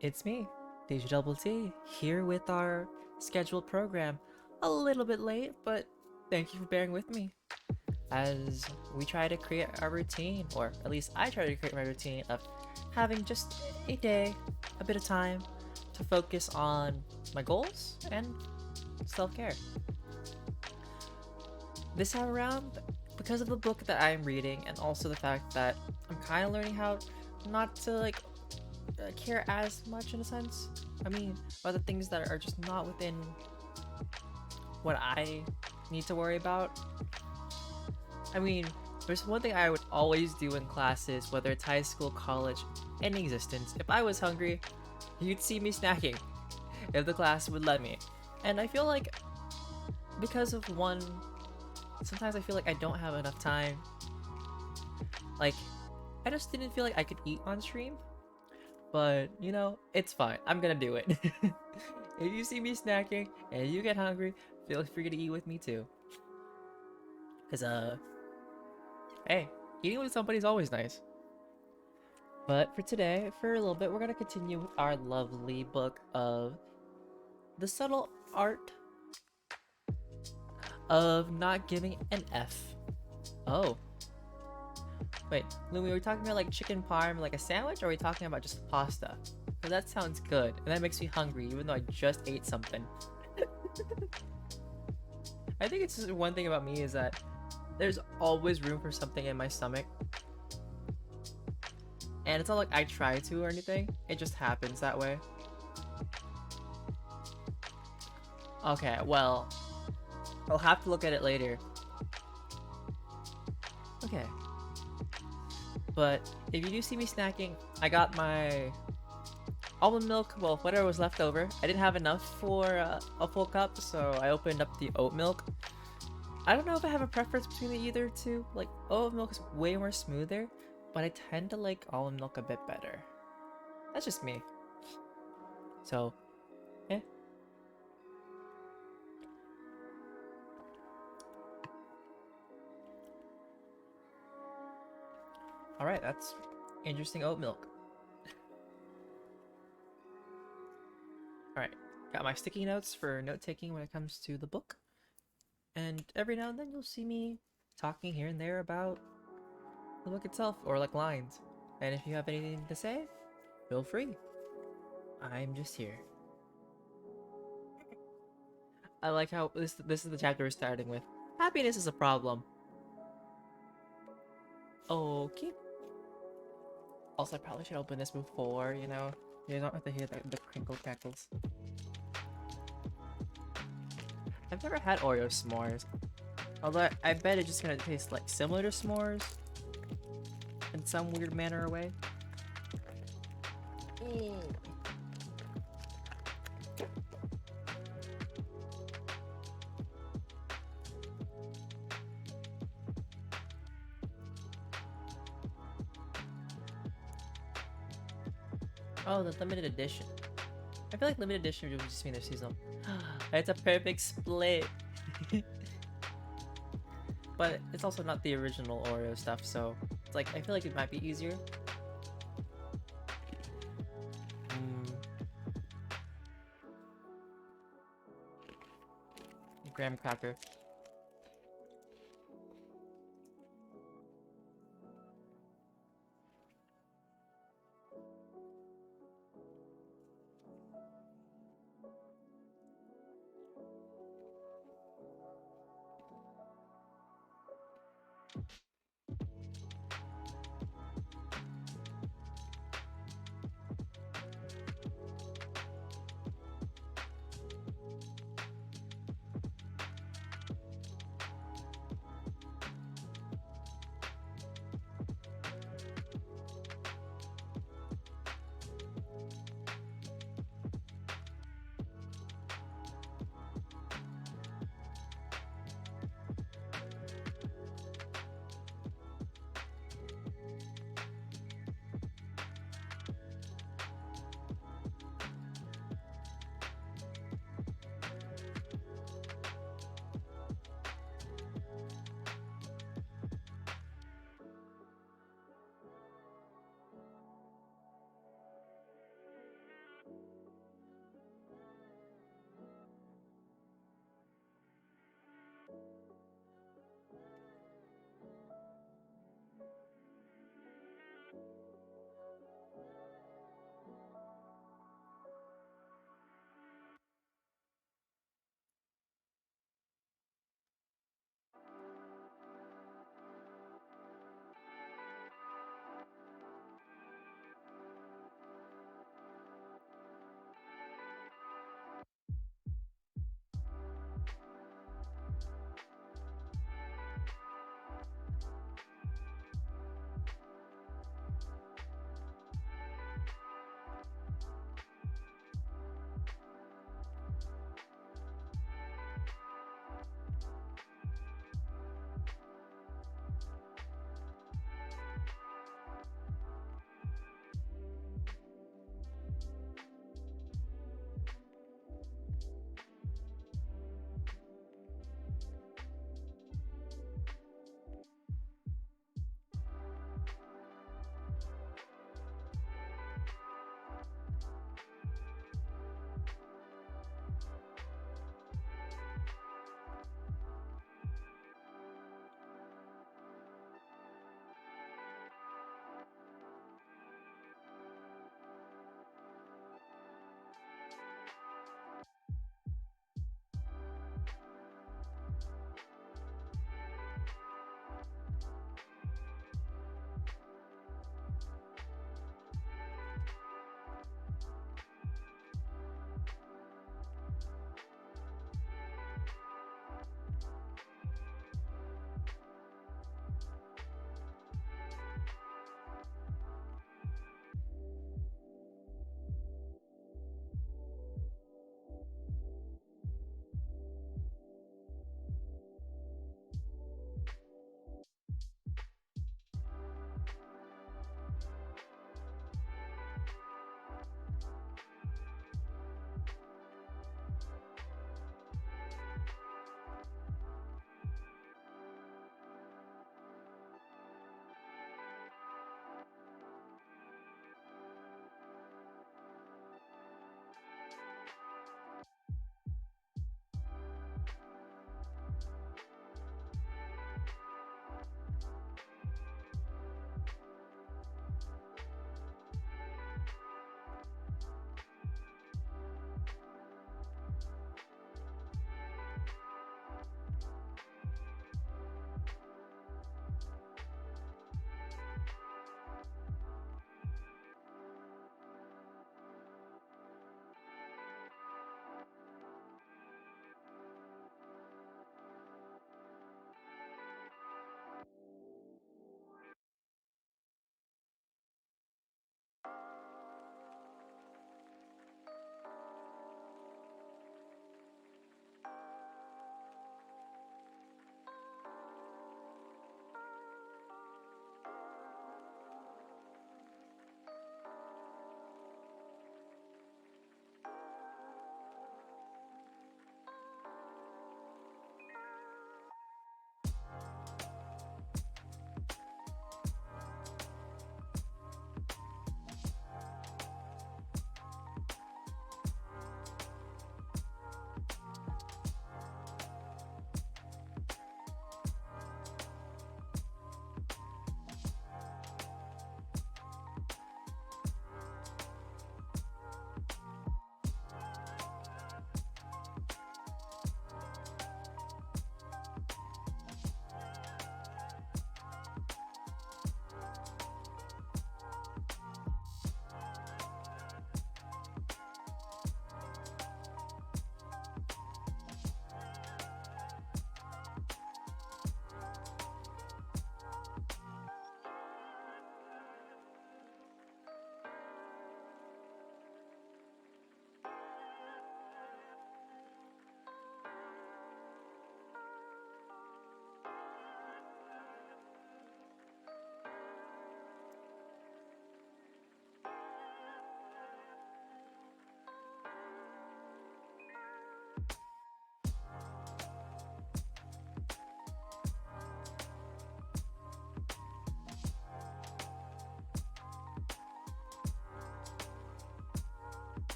It's me, DjDoubleT, here with our scheduled program. A little bit late, but thank you for bearing with me as we try to create our routine, or at least I try to create my routine of having just a day, a bit of time to focus on my goals and self-care. This time around, because of the book that I'm reading and also the fact that I'm kind of learning how not to care as much in a sense. I mean, about the things that are just not within what I need to worry about. I mean, there's one thing I would always do in classes, whether it's high school, college, any existence. If I was hungry, you'd see me snacking if the class would let me. And I feel like because of one, sometimes I feel like I don't have enough time. Like, I just didn't feel like I could eat on stream. But, you know, it's fine. I'm gonna do it. If you see me snacking and you get hungry, feel free to eat with me too. Cause hey, eating with somebody's always nice. But for today, for a little bit, we're gonna continue with our lovely book of The Subtle Art of Not Giving an F. Oh. Wait, Lumi, are we talking about like chicken parm, like a sandwich, or are we talking about just pasta? Because that sounds good, and that makes me hungry, even though I just ate something. I think it's just one thing about me is that there's always room for something in my stomach. And it's not like I try to or anything, it just happens that way. Okay, well, I'll have to look at it later. Okay. But if you do see me snacking, I got my almond milk, well, whatever was left over. I didn't have enough for a full cup, so I opened up the oat milk. I don't know if I have a preference between the either two. Like, oat milk is way more smoother, but I tend to like almond milk a bit better. That's just me. So, eh. Alright, that's interesting oat milk. Alright, got my sticky notes for note-taking when it comes to the book. And every now and then you'll see me talking here and there about the book itself, or like lines. And if you have anything to say, feel free. I'm just here. I like how this is the chapter we're starting with. Happiness is a problem. Okay. Also, I probably should open this before, you know. You don't have to hear the crinkle crackles. I've never had Oreo s'mores. Although I bet it's just gonna taste like similar to s'mores in some weird manner or way. Oh, the limited edition. I feel like limited edition would just mean they're seasonal. It's a perfect split. But it's also not the original Oreo stuff, so it's like I feel like it might be easier. Graham cracker.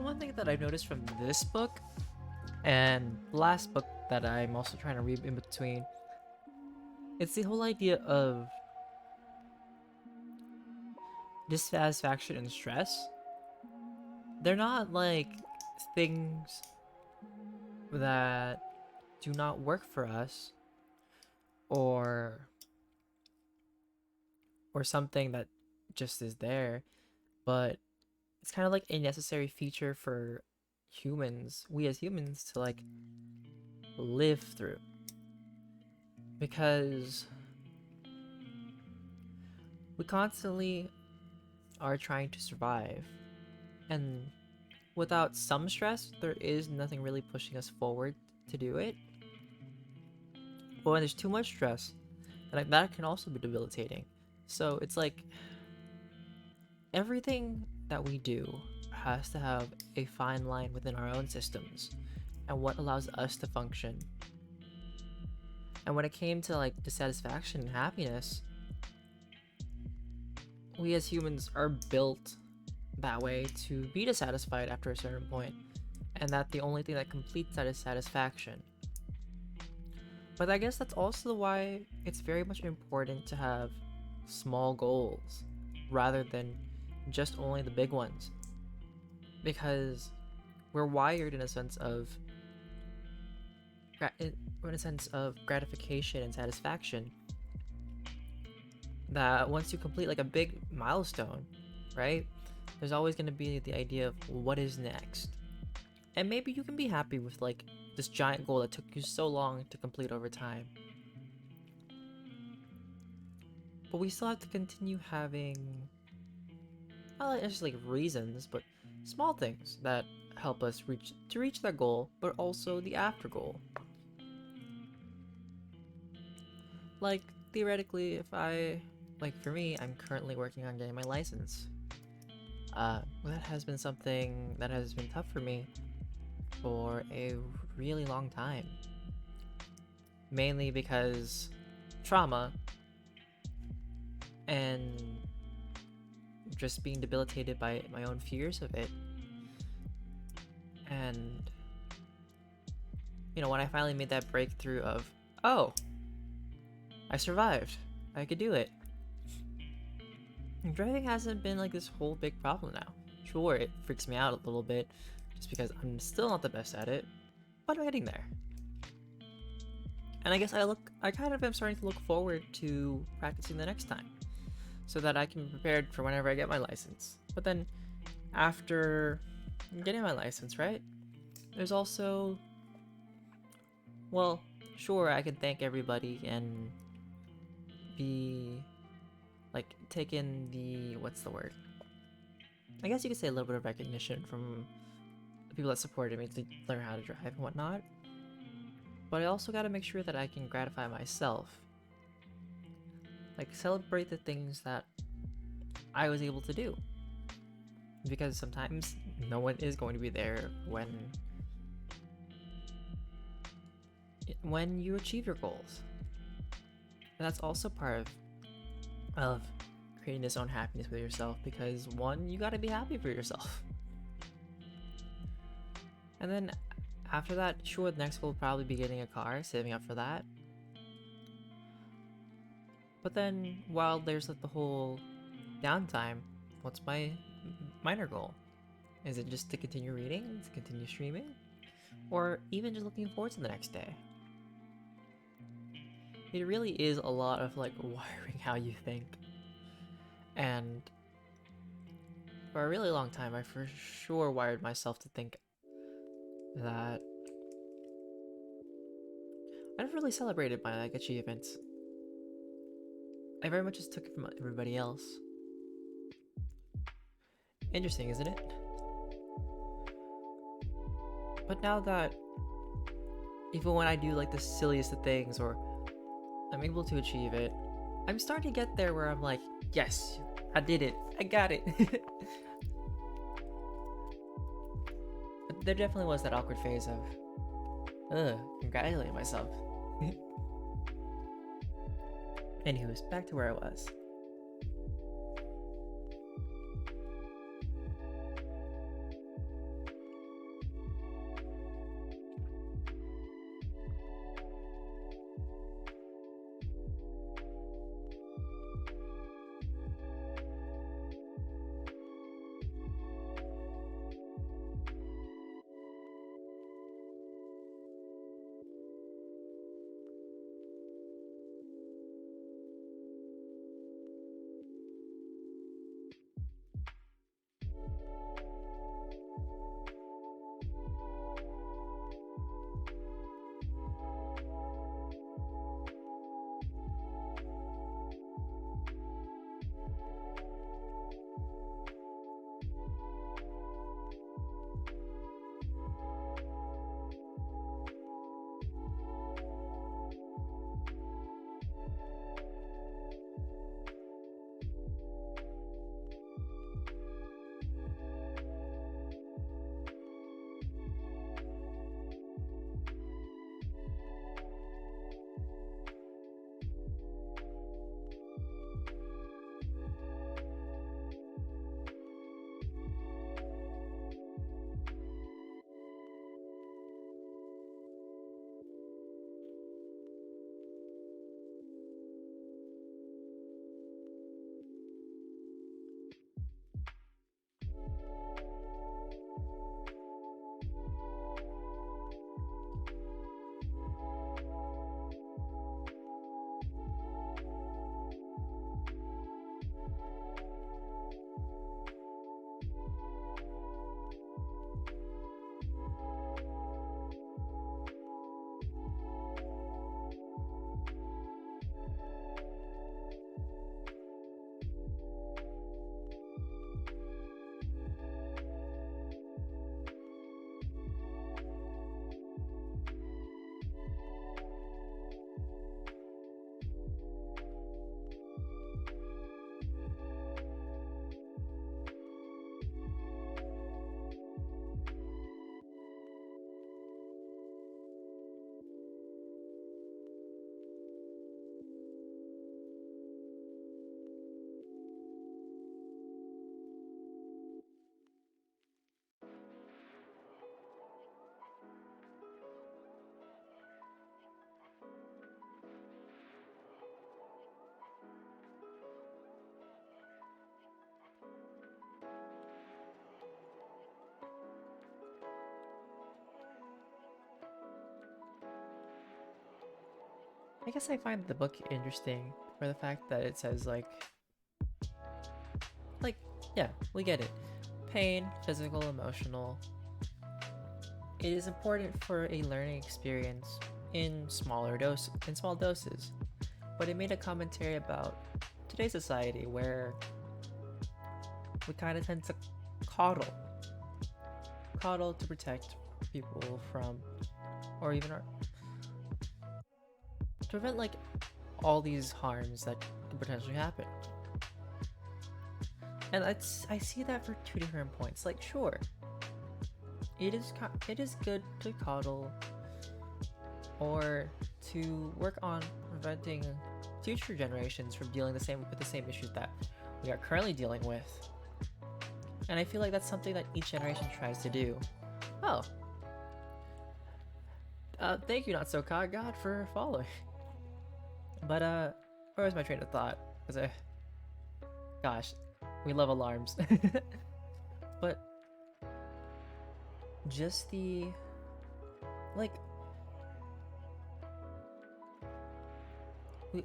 one thing that I've noticed from this book and the last book that I'm also trying to read in between, it's the whole idea of dissatisfaction and stress. They're not like things that do not work for us, or something that just is there, but it's kind of like a necessary feature for humans, we as humans, to like live through, because we constantly are trying to survive, and without some stress there is nothing really pushing us forward to do it. But when there's too much stress, that can also be debilitating. So it's like everything that we do has to have a fine line within our own systems and what allows us to function. And when it came to like dissatisfaction and happiness, we as humans are built that way to be dissatisfied after a certain point, and that the only thing that completes that is satisfaction. But I guess that's also why it's very much important to have small goals rather than just only the big ones, because we're wired in a sense of gratification and satisfaction, that once you complete like a big milestone, right, there's always going to be the idea of what is next. And maybe you can be happy with like this giant goal that took you so long to complete over time, but we still have to continue having not just like reasons, but small things that help us reach that goal, but also the after goal. Like theoretically, if I like for me, I'm currently working on getting my license. That has been something that has been tough for me for a really long time. Mainly because trauma and just being debilitated by my own fears of it. And when I finally made that breakthrough of, oh, I survived, I could do it. Driving hasn't been like this whole big problem now. Sure, it freaks me out a little bit just because I'm still not the best at it, but I'm getting there. And I guess I kind of am starting to look forward to practicing the next time, so that I can be prepared for whenever I get my license. But then after getting my license, right, there's also, well, sure, I can thank everybody and be like take in the, what's the word, I guess you could say a little bit of recognition from the people that supported me to learn how to drive and whatnot. But I also got to make sure that I can gratify myself, like celebrate the things that I was able to do, because sometimes no one is going to be there when you achieve your goals. And that's also part of creating this own happiness with yourself, because one, you got to be happy for yourself. And then after that, sure, the next goal will probably be getting a car, saving up for that. But then while there's like the whole downtime, what's my minor goal? Is it just to continue reading, to continue streaming, or even just looking forward to the next day? It really is a lot of like wiring how you think. And for a really long time, I for sure wired myself to think that I never really celebrated my like achievements. I very much just took it from everybody else. Interesting, isn't it? But now that even when I do like the silliest of things, or I'm able to achieve it, I'm starting to get there where I'm like, yes, I did it, I got it. But there definitely was that awkward phase of, congratulating myself. Anyways, back to where I was. I guess I find the book interesting for the fact that it says like yeah, we get it. Pain, physical, emotional. It is important for a learning experience in small doses. But it made a commentary about today's society where we kind of tend to coddle, coddle to protect people from, or even to prevent like all these harms that could potentially happen. And I see that for two different points. Like, sure, it is good to coddle or to work on preventing future generations from dealing with the same issues that we are currently dealing with. And I feel like that's something that each generation tries to do. Oh, thank you, Not So God, for following. But where was my train of thought? Was I? Gosh, we love alarms. But just the like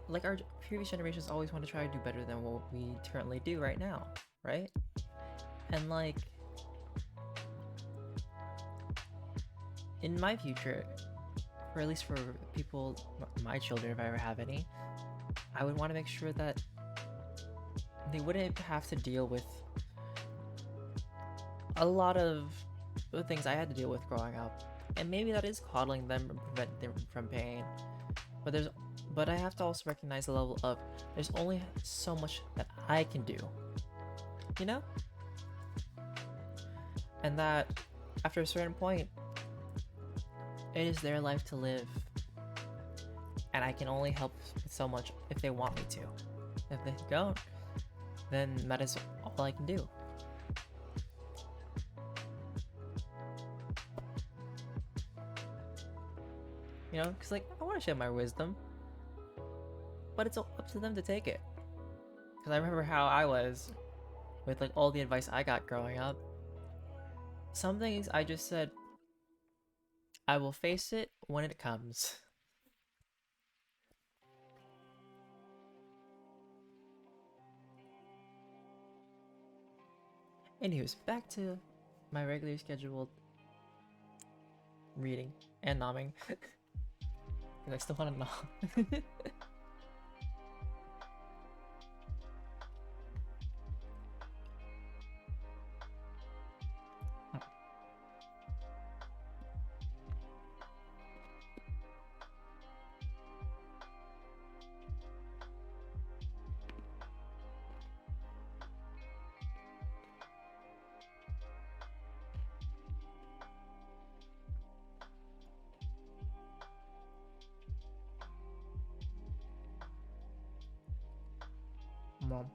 like our previous generations always want to try to do better than what we currently do right now, right? And like in my future, or at least for people, my children, if I ever have any, I would want to make sure that they wouldn't have to deal with a lot of the things I had to deal with growing up. And maybe that is coddling them and preventing them from pain. But I have to also recognize the level of there's only so much that I can do. You know? And that after a certain point, it is their life to live. And I can only help so much if they want me to. If they don't, then that is all I can do. You know, because like I want to share my wisdom, but it's up to them to take it. Because I remember how I was with like all the advice I got growing up. Some things I just said, I will face it when it comes. Anyways, back to my regularly scheduled reading and nomming. I still want to nom. Mom.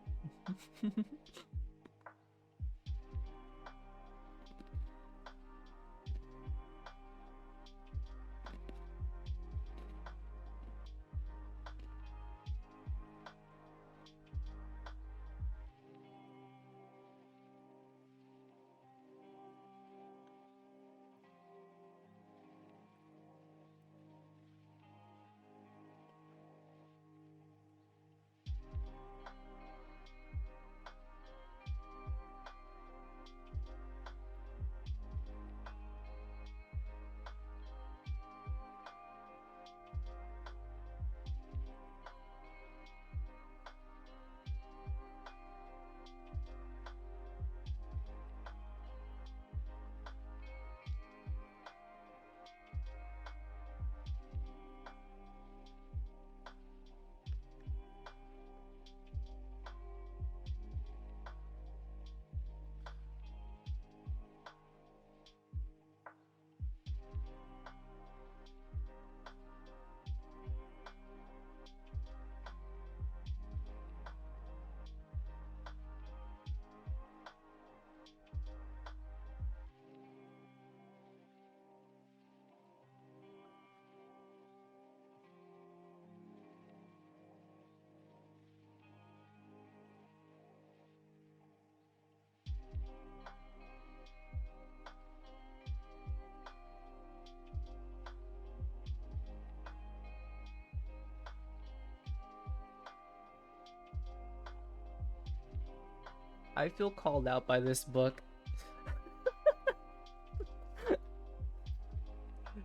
I feel called out by this book.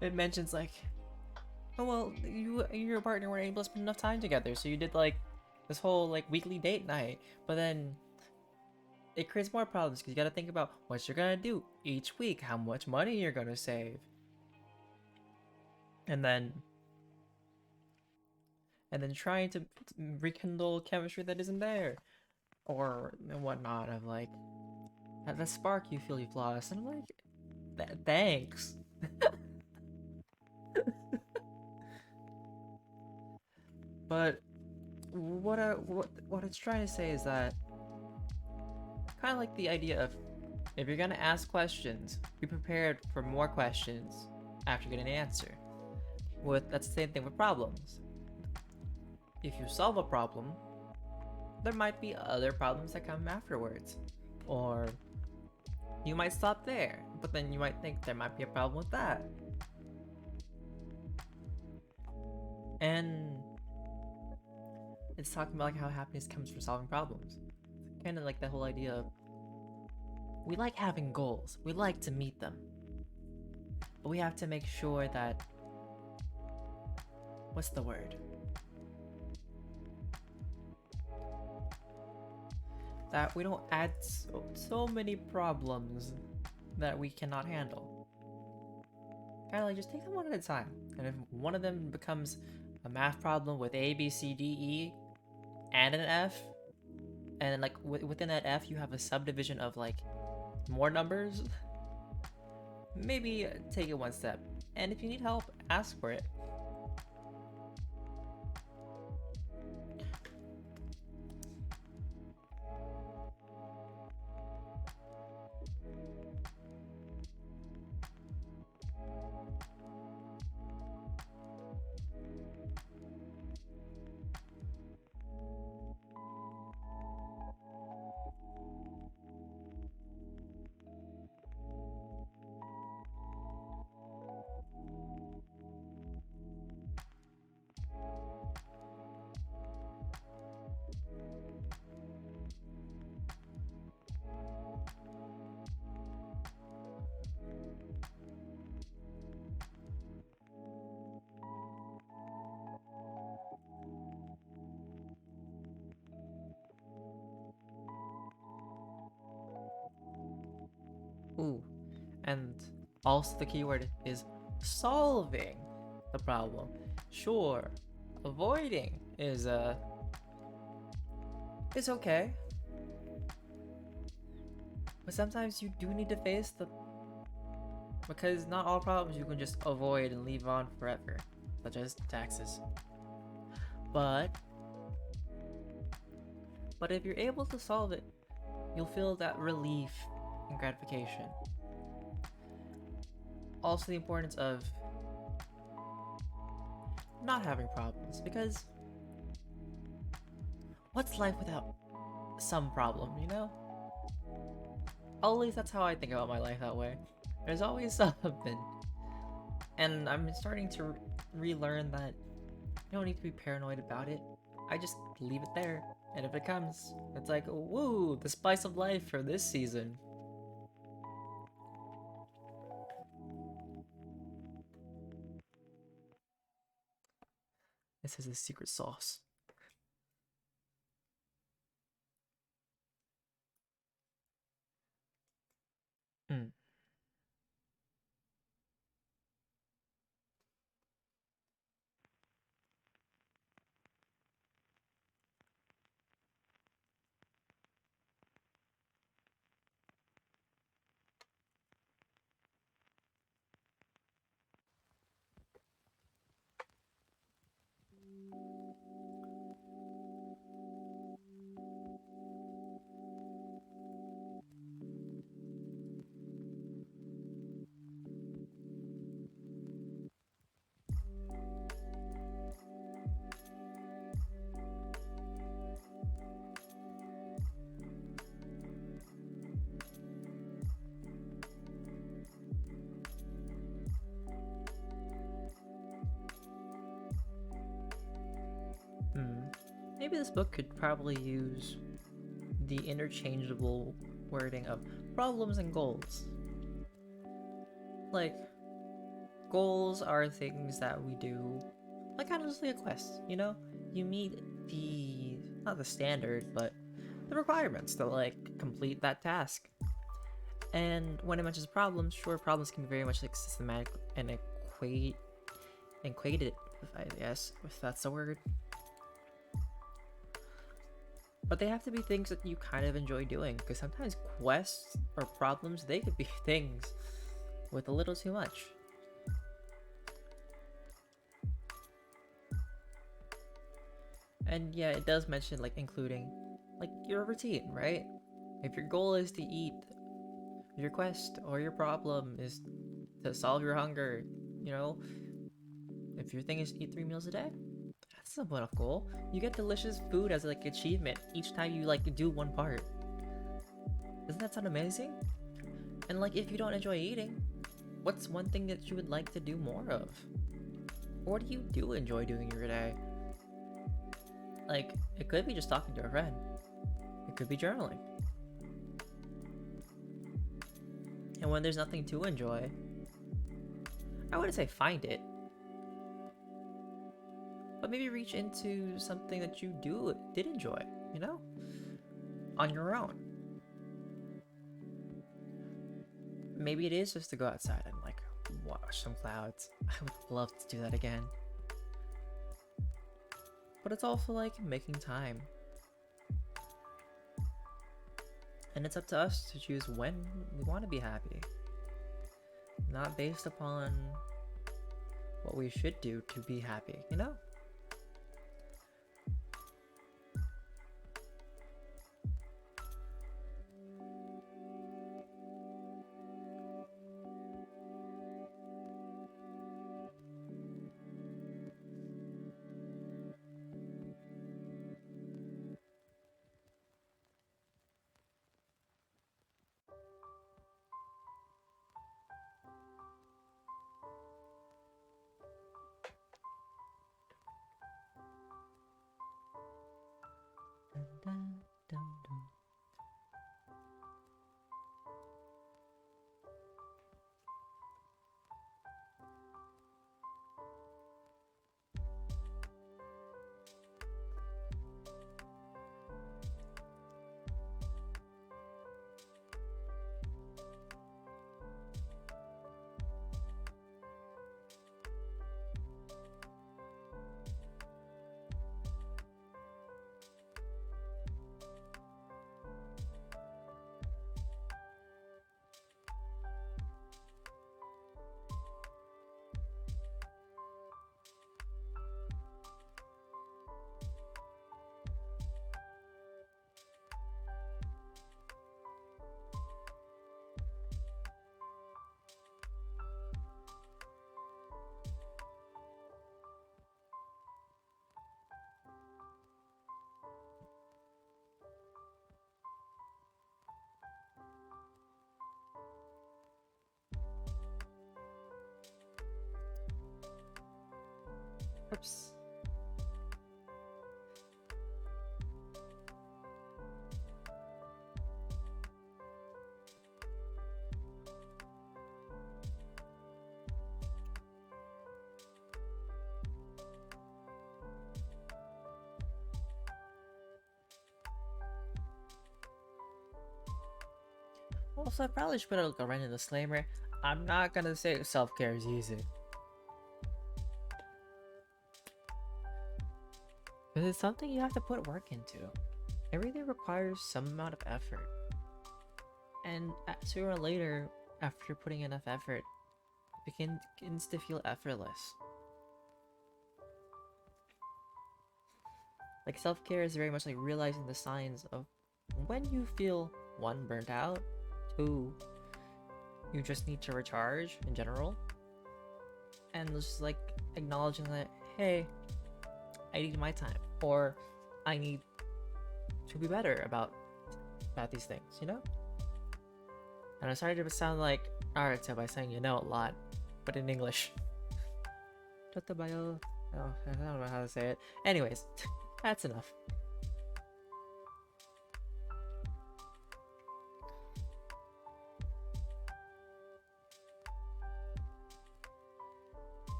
It mentions like, oh well, you and your partner weren't able to spend enough time together, so you did like this whole like weekly date night. But then it creates more problems because you gotta think about what you're gonna do each week, how much money you're gonna save, and then trying to rekindle chemistry that isn't there, or whatnot. Of like that spark you feel you've lost, and I'm like, thanks. But what it's trying to say is that kind of like the idea of, if you're gonna ask questions, be prepared for more questions after you get an answer. That's the same thing with problems. If you solve a problem, there might be other problems that come afterwards, or you might stop there, but then you might think there might be a problem with that. And it's talking about like how happiness comes from solving problems. Kind of like the whole idea of, we like having goals, we like to meet them, but we have to make sure that, what's the word? That we don't add so many problems that we cannot handle. Kind of like, just take them one at a time. And if one of them becomes a math problem with A, B, C, D, E, and an F, and then like within that F you have a subdivision of like more numbers, maybe take it one step. And if you need help, ask for it. Ooh, and also the keyword is solving the problem. Sure, avoiding is okay, but sometimes you do need to face because not all problems you can just avoid and leave on forever, such as taxes. But if you're able to solve it, you'll feel that relief and gratification. Also, the importance of not having problems, because what's life without some problem, you know? At least that's how I think about my life that way. There's always something. And I'm starting to relearn that you don't need to be paranoid about it. I just leave it there. And if it comes, it's like, woo, the spice of life for this season. This is the secret sauce. Mm. Maybe this book could probably use the interchangeable wording of problems and goals. Like, goals are things that we do, like kind of just like a quest, you know? You meet the, not the standard, but the requirements to like complete that task. And when it mentions problems, sure, problems can be very much like systematic and equated, I guess, if that's the word. But they have to be things that you kind of enjoy doing, because sometimes quests or problems, they could be things with a little too much. And yeah, it does mention like including like your routine, right? If your goal is to eat, your quest or your problem is to solve your hunger, you know, if your thing is to eat 3 meals a day, that's somewhat of goal. You get delicious food as like achievement each time you like do one part. Doesn't that sound amazing? And like if you don't enjoy eating, what's one thing that you would like to do more of? Or what do you do enjoy doing your day? Like, it could be just talking to a friend. It could be journaling. And when there's nothing to enjoy, I wouldn't say find it, but maybe reach into something that you did enjoy, you know? On your own. Maybe it is just to go outside and like watch some clouds. I would love to do that again. But it's also like making time. And it's up to us to choose when we want to be happy. Not based upon what we should do to be happy, you know? Dun, dun, dun. Oops. Also, I probably should put like a random disclaimer. I'm not gonna say self-care is easy. Because it's something you have to put work into. Everything requires some amount of effort. And sooner or later, after putting enough effort, it begins to feel effortless. Like self-care is very much like realizing the signs of when you feel 1, burnt out, 2, you just need to recharge in general, and just like acknowledging that, hey, I need my time, or I need to be better about these things, you know? And I'm sorry to sound like Naruto by saying you know a lot, but in English. Chotobayo. Oh, I don't know how to say it. Anyways, that's enough.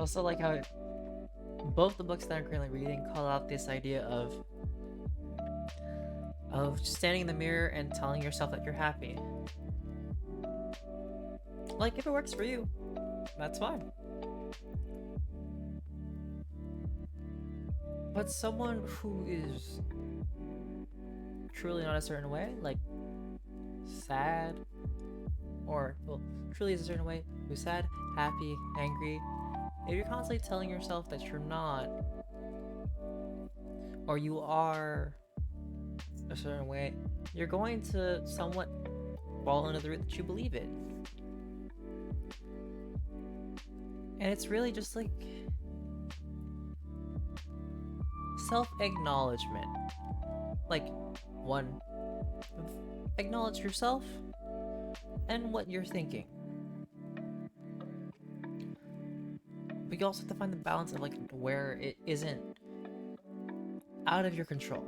also like how both the books that I'm currently reading call out this idea of just standing in the mirror and telling yourself that you're happy. Like, if it works for you, that's fine. But someone who is truly not a certain way, like sad, or well, truly is a certain way, who's sad, happy, angry, if you're constantly telling yourself that you're not, or you are a certain way, you're going to somewhat fall into the route that you believe in. And it's really just like self-acknowledgement. Like, one, acknowledge yourself and what you're thinking. But you also have to find the balance of like where it isn't out of your control.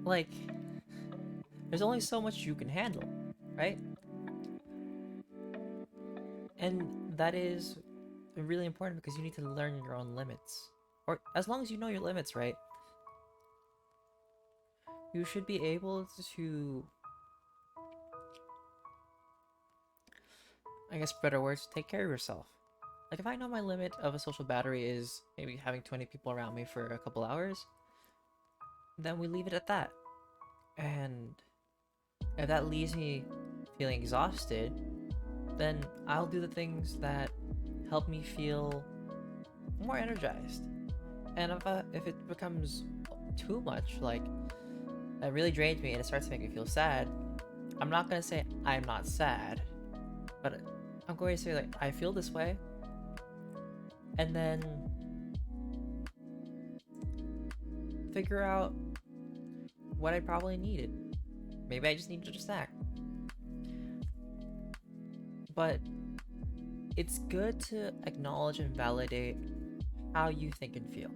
Like, there's only so much you can handle, right? And that is really important because you need to learn your own limits. Or as long as you know your limits, right? You should be able to, I guess for better words, take care of yourself. Like, if I know my limit of a social battery is maybe having 20 people around me for a couple hours, then we leave it at that. And if that leaves me feeling exhausted, then I'll do the things that help me feel more energized. And if it becomes too much, like that really drains me and it starts to make me feel sad, I'm not gonna say I'm not sad, but I'm going to say like I feel this way, and then figure out what I probably needed. Maybe I just needed a snack. But it's good to acknowledge and validate how you think and feel.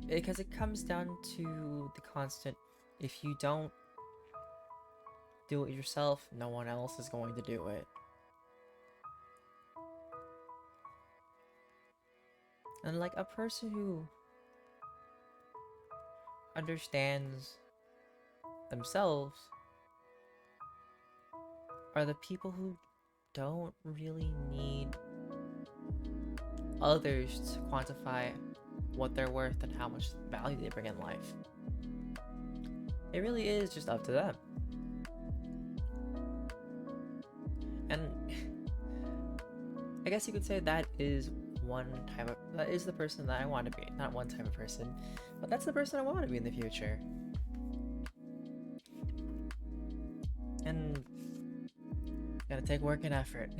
Because it comes down to the constant, if you don't do it yourself, no one else is going to do it. And like a person who understands themselves are the people who don't really need others to quantify what they're worth and how much value they bring in life. It really is just up to them. And I guess you could say that is the person that I want to be. Not one type of person, but that's the person I want to be in the future. And gotta take work and effort.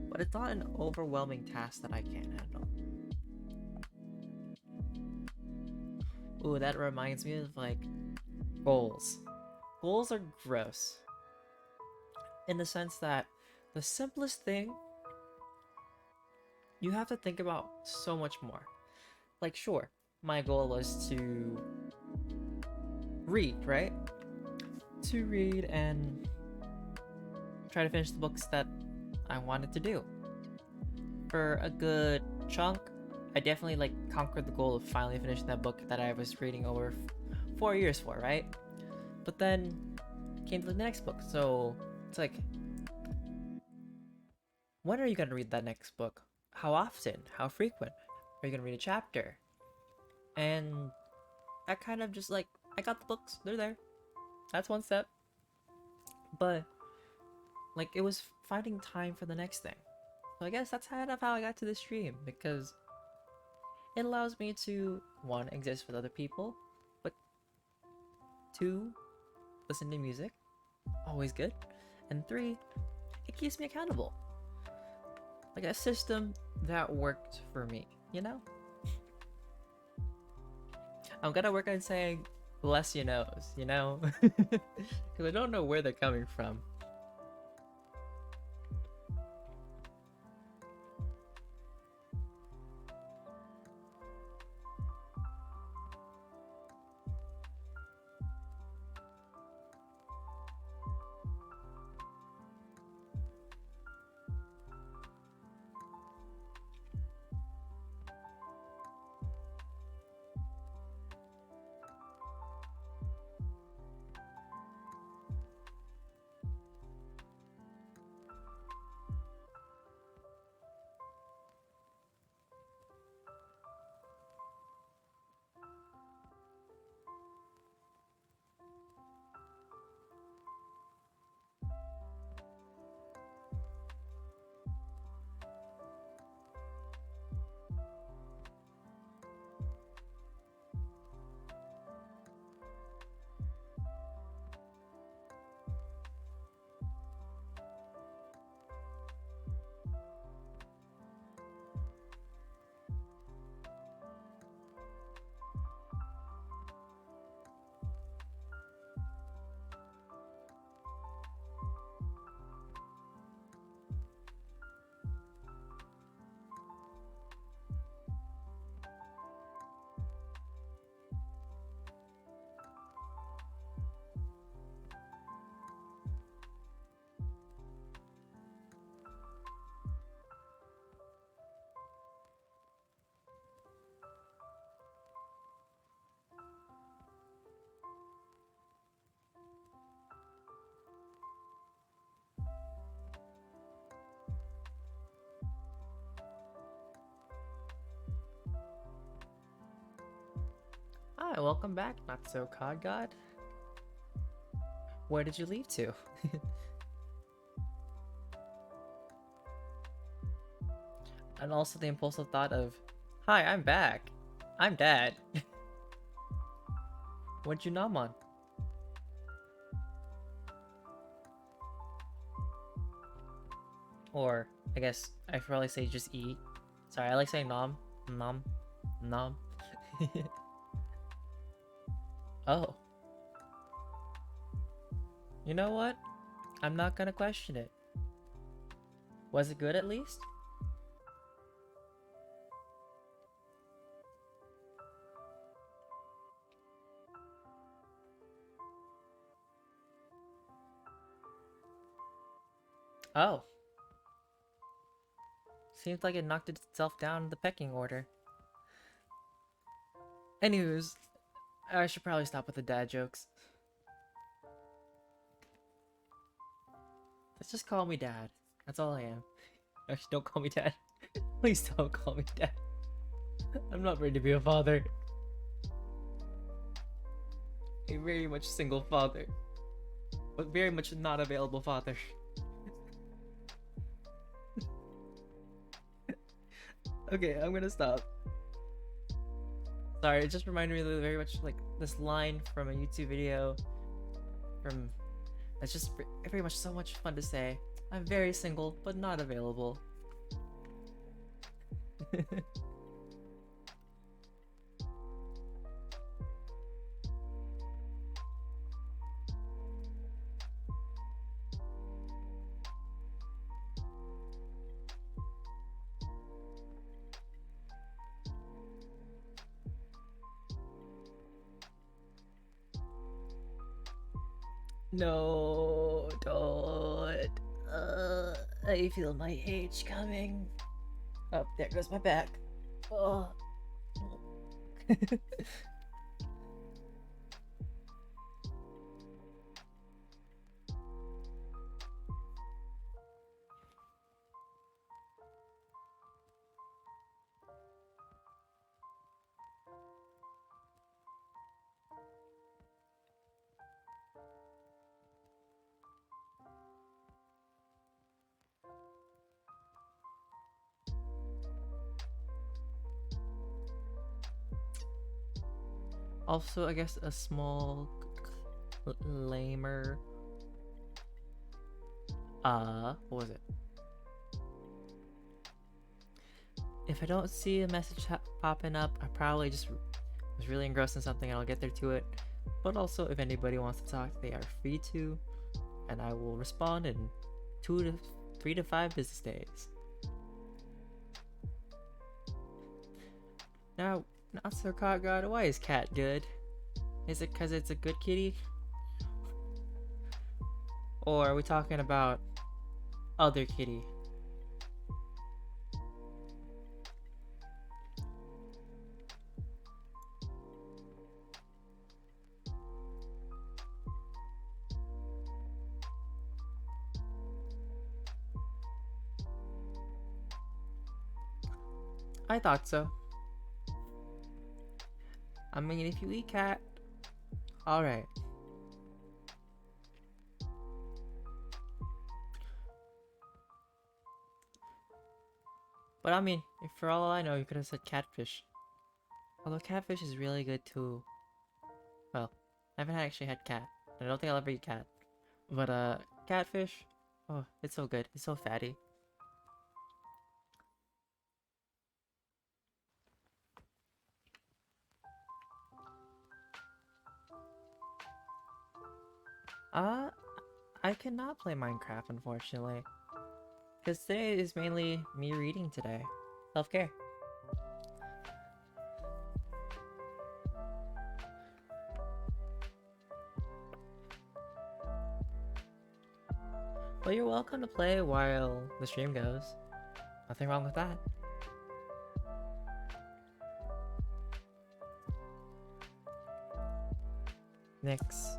But it's not an overwhelming task that I can't handle. Ooh, that reminds me of like goals. Goals are gross. In the sense that the simplest thing, you have to think about so much more. Like, sure, my goal was to read, right? To read and try to finish the books that I wanted to do. For a good chunk, I definitely like conquered the goal of finally finishing that book that I was reading over 4 years for, right? But then came to the next book, so it's like, when are you gonna read that next book? How often? How frequent? Are you gonna read a chapter? And that kind of just like, I got the books, they're there. That's one step. But like, it was finding time for the next thing. So I guess that's kind of how I got to this stream, because it allows me to, one, exist with other people, but two, listen to music, always good, and three, it keeps me accountable. Like a system that worked for me, you know? I'm gonna work on saying less you knows, you know? Because I don't know where they're coming from. Hi, welcome back, Not So Cod God. Where did you leave to? And also the impulsive thought of, hi, I'm back. I'm Dad. What'd you nom on? Or, I guess, I should probably say just eat. Sorry, I like saying nom. Nom. Nom. Oh. You know what? I'm not gonna question it. Was it good at least? Oh. Seems like it knocked itself down the pecking order. Anyways, I should probably stop with the dad jokes. Let's just call me Dad. That's all I am. Actually, don't call me Dad. Please don't call me Dad. I'm not ready to be a father. A very much single father. But very much not available father. Okay, I'm gonna stop. Sorry, it just reminded me of very much like this line from a YouTube video from that's just very much so much fun to say. I'm very single, but not available. No, don't. I feel my age coming. Oh, there goes my back. Oh. Also, I guess a small lamer. What was it? If I don't see a message popping up, I probably just was really engrossed in something and I'll get there to it. But also, if anybody wants to talk, they are free to, and I will respond in 3 to 5 business days. Now, not so caught God, why is cat good? Is it because it's a good kitty? Or are we talking about other kitty? I thought so. I mean, if you eat cat, alright. But I mean, if for all I know, you could have said catfish. Although catfish is really good too. Well, I haven't actually had cat. I don't think I'll ever eat cat. But catfish, oh, it's so good. It's so fatty. Uh, I cannot play Minecraft, unfortunately. Because today is mainly me reading today. Self-care. Well, you're welcome to play while the stream goes. Nothing wrong with that. Nyx.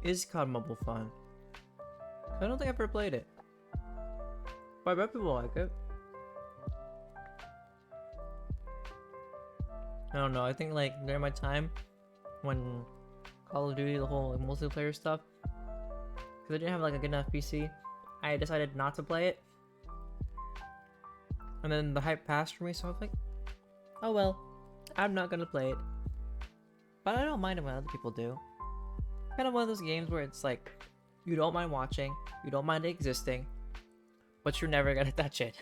is COD Mobile fun? I don't think I've ever played it, but I bet people like it. I don't know. I think like during my time when Call of Duty, the whole like, multiplayer stuff, because I didn't have like a good enough PC, I decided not to play it. And then the hype passed for me, so I was like, oh well, I'm not gonna play it. But I don't mind it when other people do. Kind of one of those games where it's like, you don't mind watching, you don't mind it existing, but you're never gonna touch it.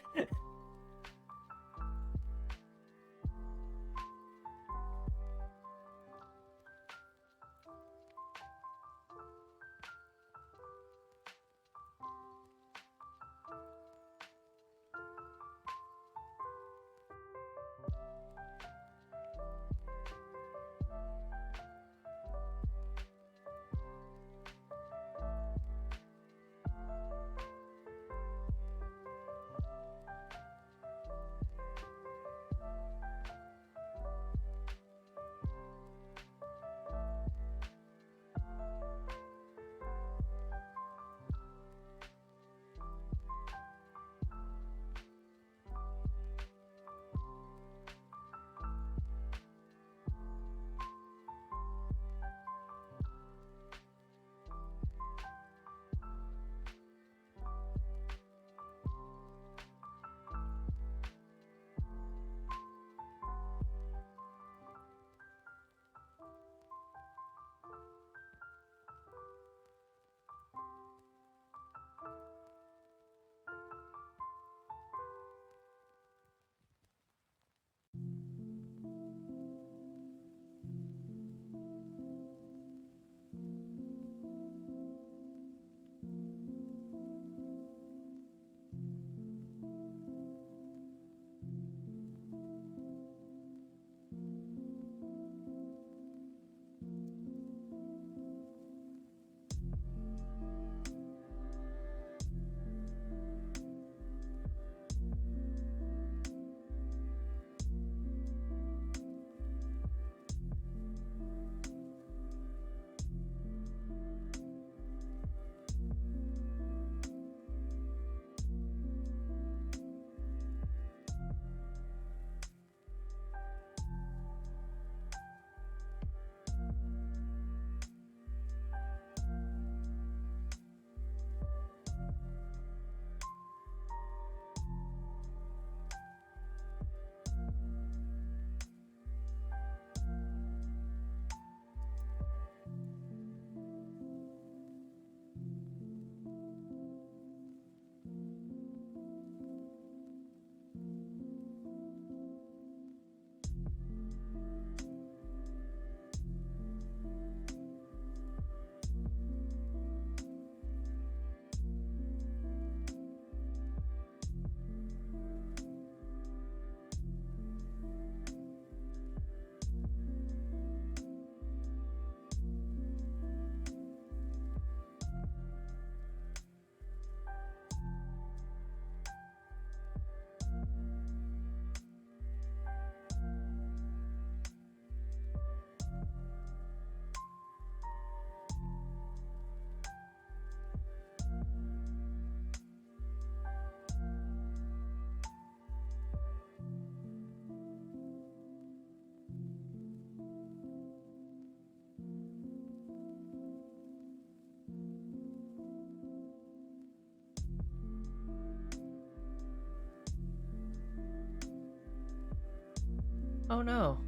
Oh no.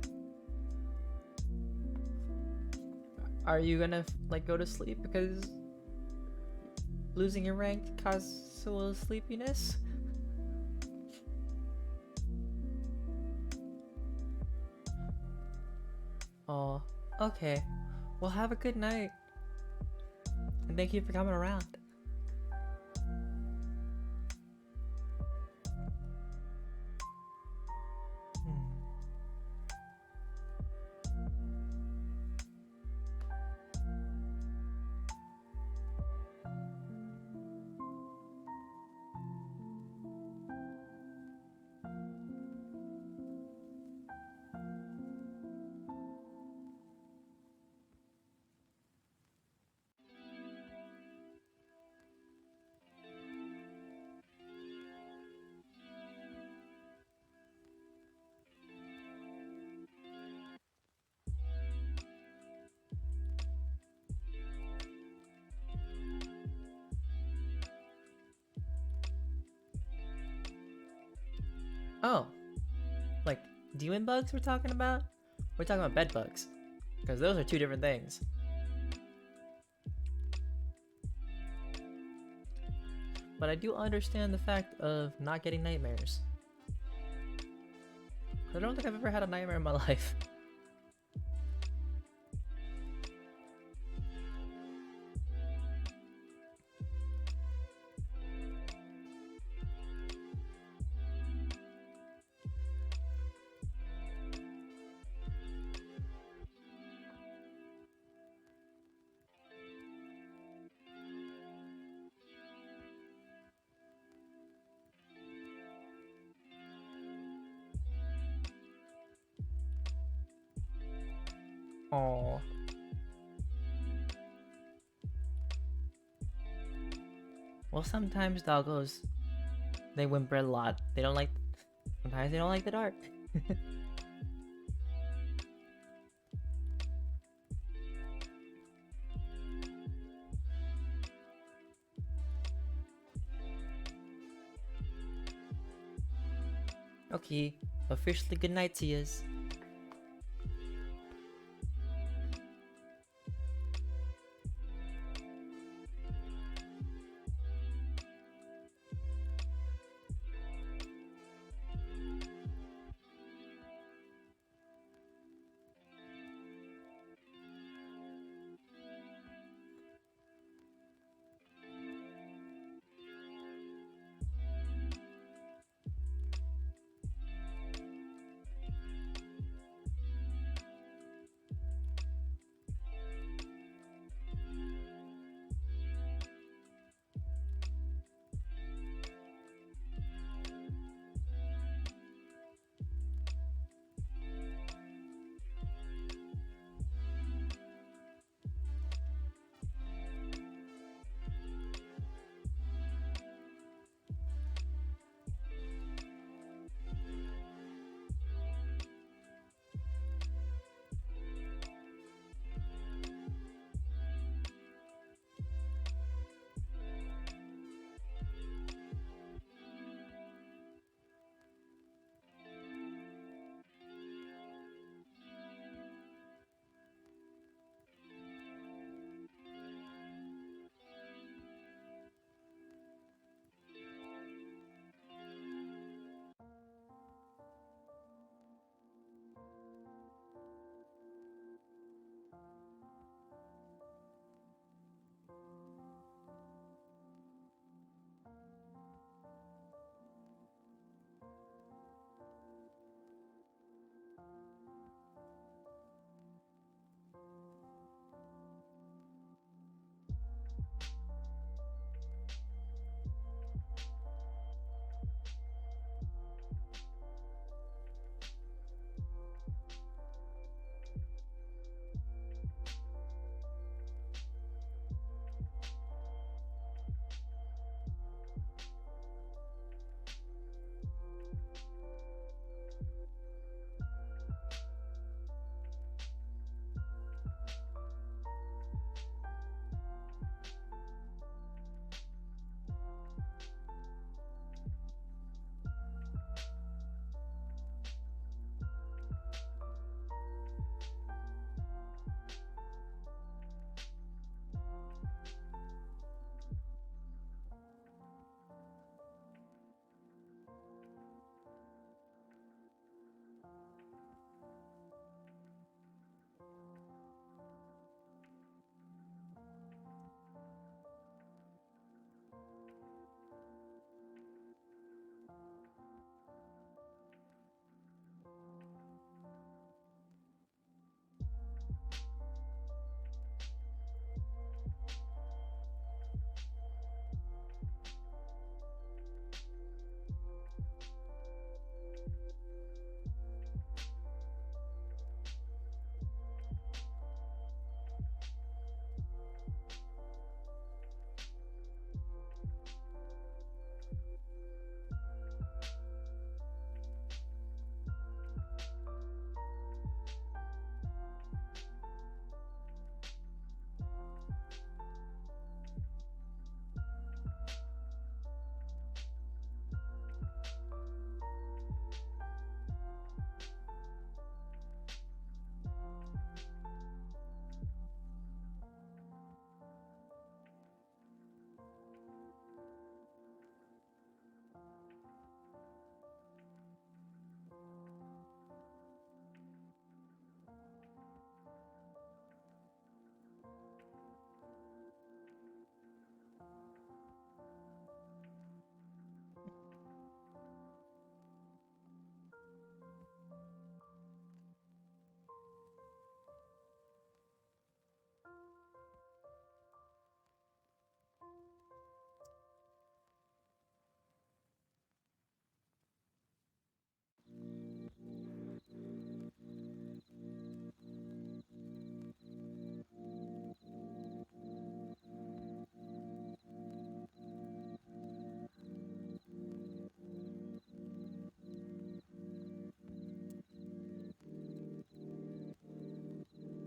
Are you gonna like go to sleep because losing your rank caused a little sleepiness? Oh, okay. Well, have a good night. And thank you for coming around. Hmm. Oh, like demon bugs we're talking about? We're talking about bed bugs. Because those are two different things. But I do understand the fact of not getting nightmares. I don't think I've ever had a nightmare in my life. Oh. Well, sometimes doggos, they whimper a lot. They don't like. Sometimes they don't like the dark. Okay, officially good night to yous.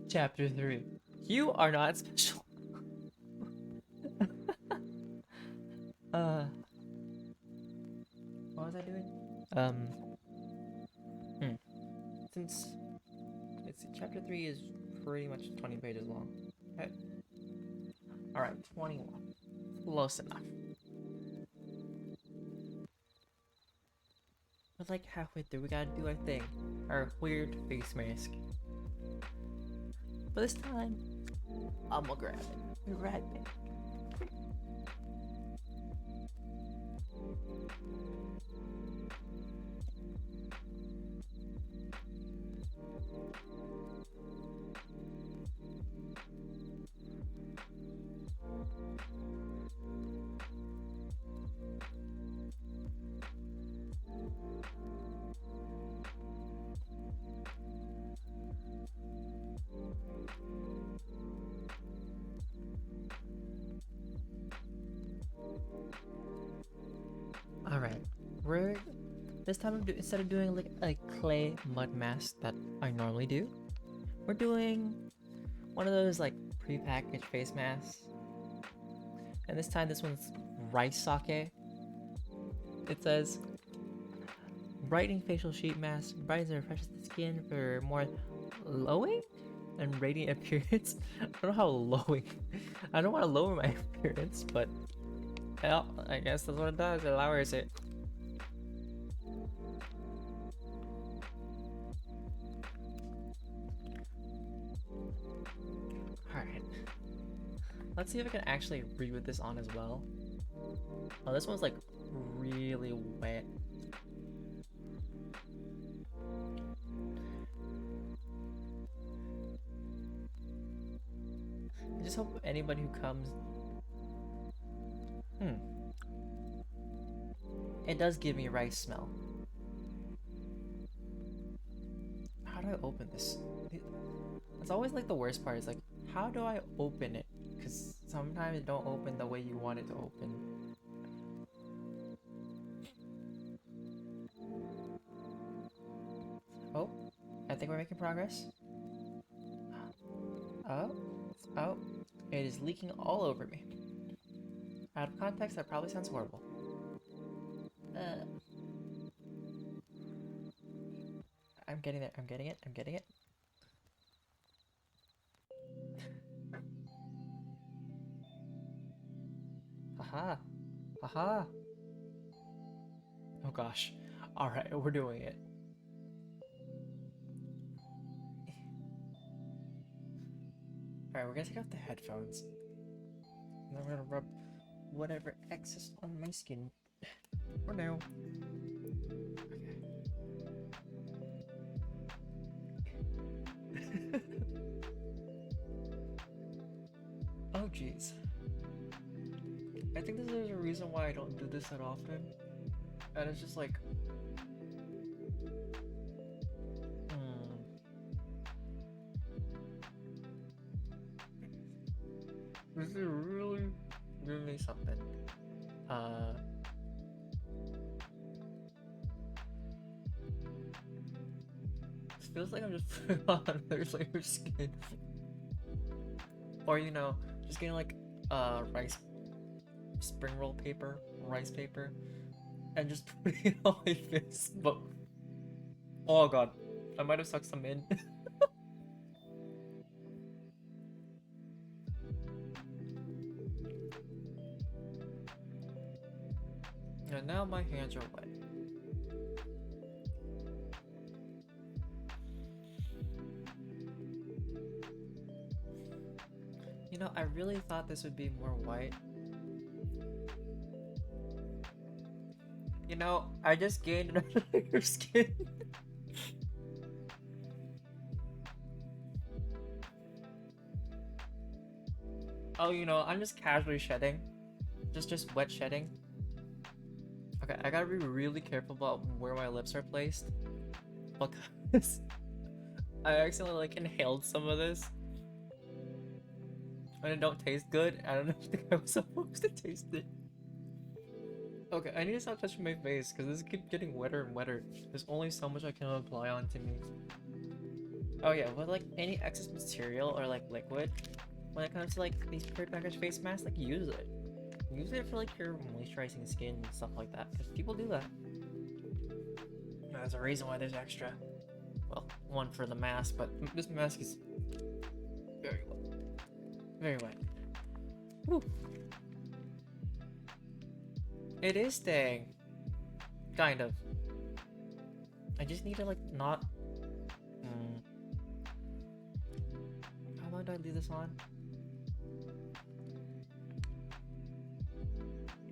Chapter 3. You are not special. uh, what was I doing? Hmm. Since let's see, chapter 3 is pretty much 20 pages long. Okay. Alright, 21. Close enough. But like halfway through, we gotta do our thing. Our weird face mask. But this time, I'm gonna grab it. Right back. Alright, we're this time instead of doing like a clay mud mask that I normally do, we're doing one of those like pre-packaged face masks. And this time this one's rice sake. It says brightening facial sheet mask, brightens and refreshes the skin for more glowing and radiant appearance. I don't know how glowing. I don't want to lower my appearance, but well, I guess that's what it does. It lowers it. Alright. Let's see if I can actually read with this on as well. Oh, this one's like really wet. I just hope anybody who comes... It does give me rice smell. How do I open this? It's always like the worst part is like, how do I open it? Because sometimes it don't open the way you want it to open. Oh, I think we're making progress. Oh, it is leaking all over me. Out of context, that probably sounds horrible. I'm getting there, I'm getting it. Haha. Haha. Oh gosh. Alright, we're doing it. Alright, we're gonna take off the headphones. And then we're gonna rub whatever excess on my skin. For now. Okay. Oh jeez. I think there's a reason why I don't do this that often. And it's just like... This is really something. It feels like I'm just putting on another layer of skin. Or, you know, just getting like rice spring roll paper, rice paper, and just putting it on my face. But oh god, I might have sucked some in. And now my hands are wet. You know, I really thought this would be more white. You know, I just gained another layer of skin. Oh, you know, I'm just casually shedding. Just wet shedding. Okay, I gotta be really careful about where my lips are placed. Because I accidentally like inhaled some of this. And it don't taste good. I don't think I was supposed to taste it. Okay, I need to stop touching my face because this keeps getting wetter and wetter. There's only so much I can apply onto me. Oh yeah, with like any excess material or like liquid, when it comes to like these prepackaged face masks, like use it. Use it for like your moisturizing skin and stuff like that, because people do that. There's a reason why there's extra. Well, one for the mask, but this mask is very wet. Very wet. Woo. It is staying. Kind of. I just need to like not. How long do I leave this on?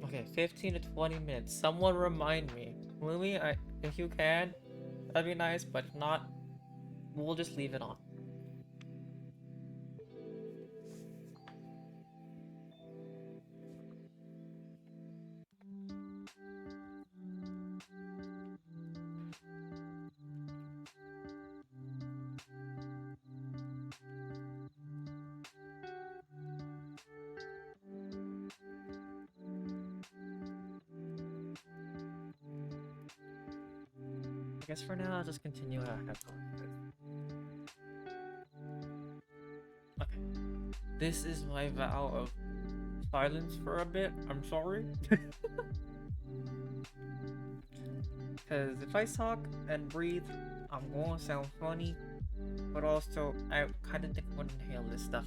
Okay, 15 to 20 minutes. Someone remind me. Lumi, if you can, that'd be nice, but if not, we'll just leave it on. I guess for now, I'll just continue how I have going. Okay. This is my vow of silence for a bit. I'm sorry. Because if I talk and breathe, I'm going to sound funny. But also, I kind of think I'm going to inhale this stuff.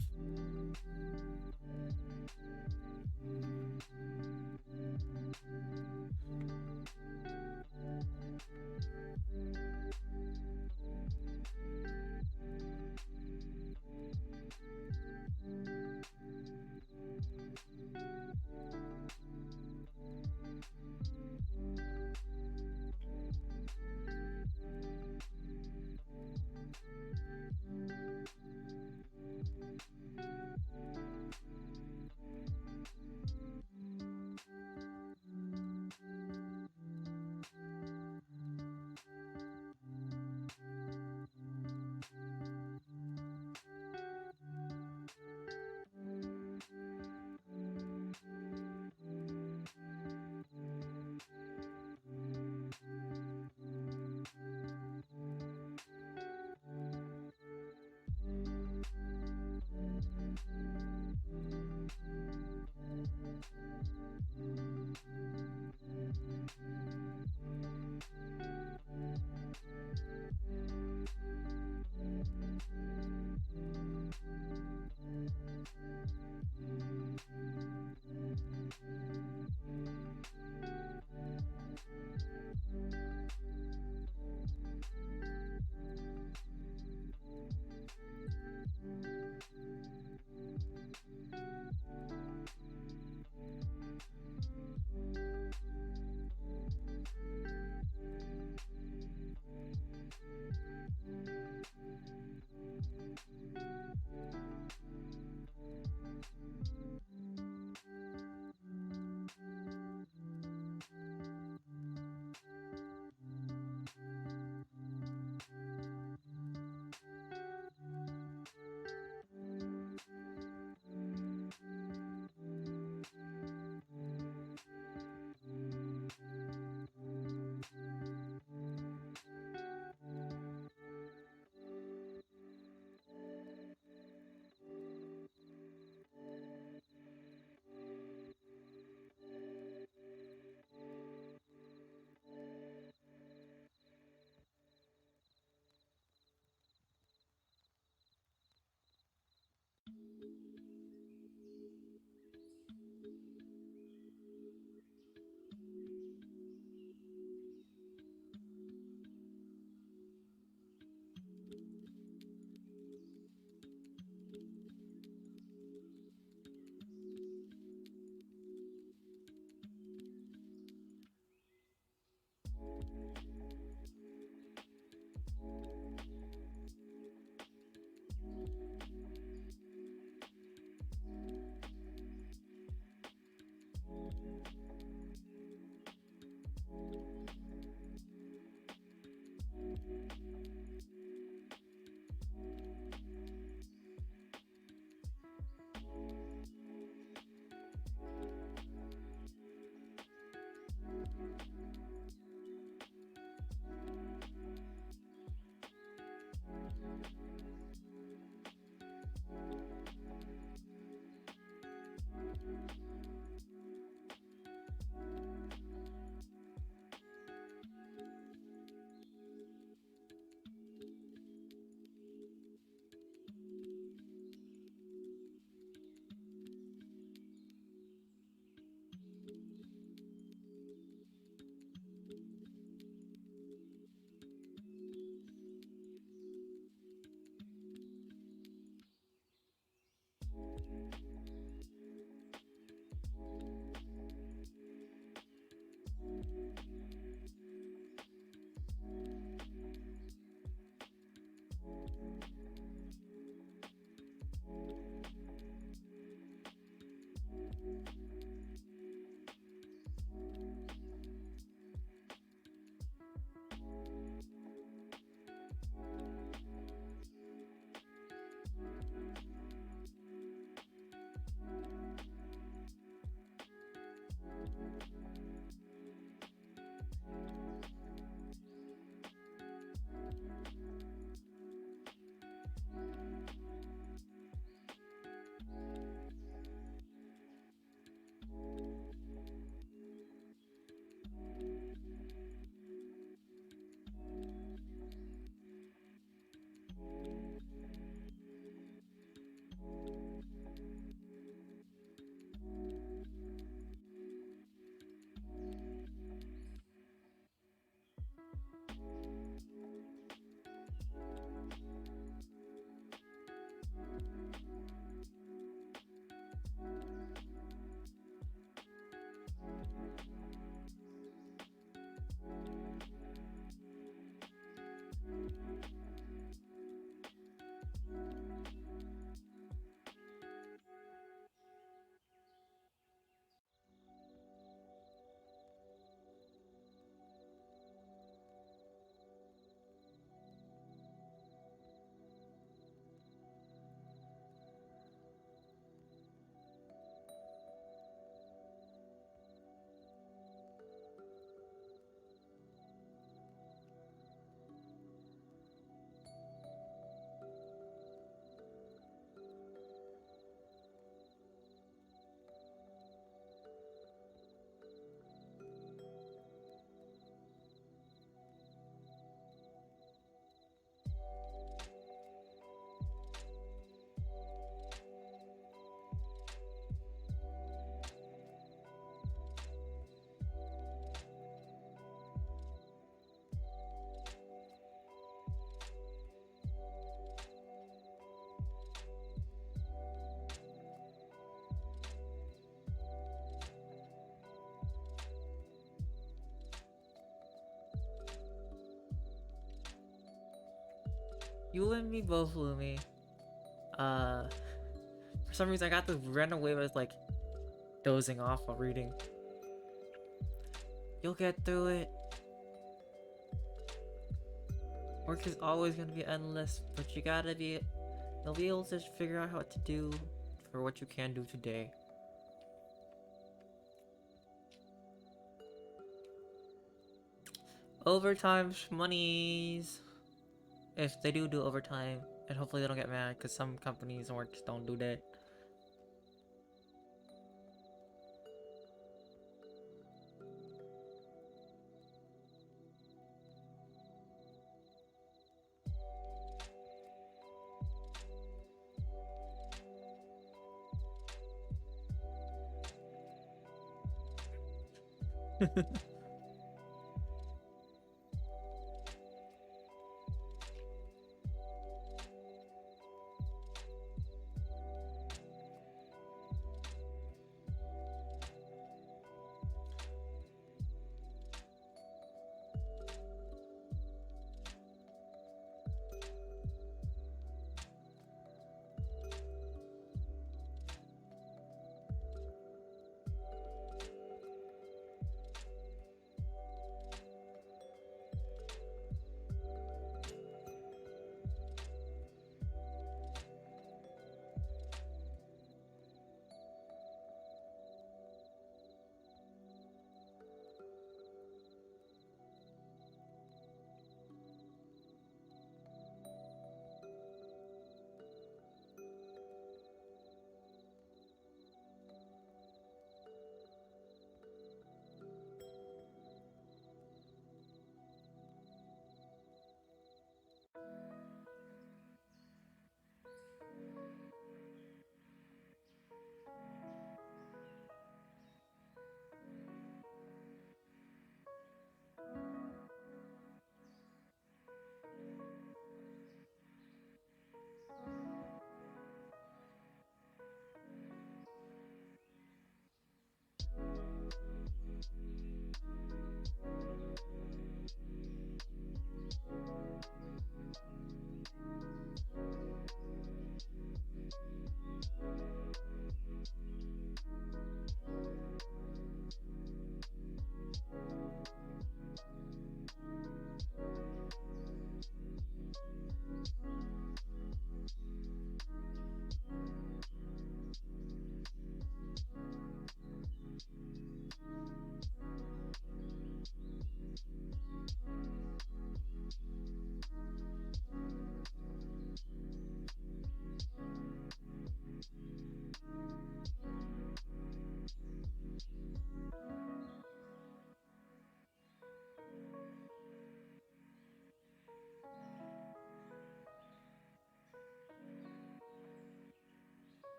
You and me both, Lumi. Uh, for some reason I got to run away with like dozing off while reading. You'll get through it. Work is always gonna be endless, but you'll be able to figure out what to do for what you can do today. Overtime monies. If they do overtime, and hopefully they don't get mad, because some companies and works don't do that.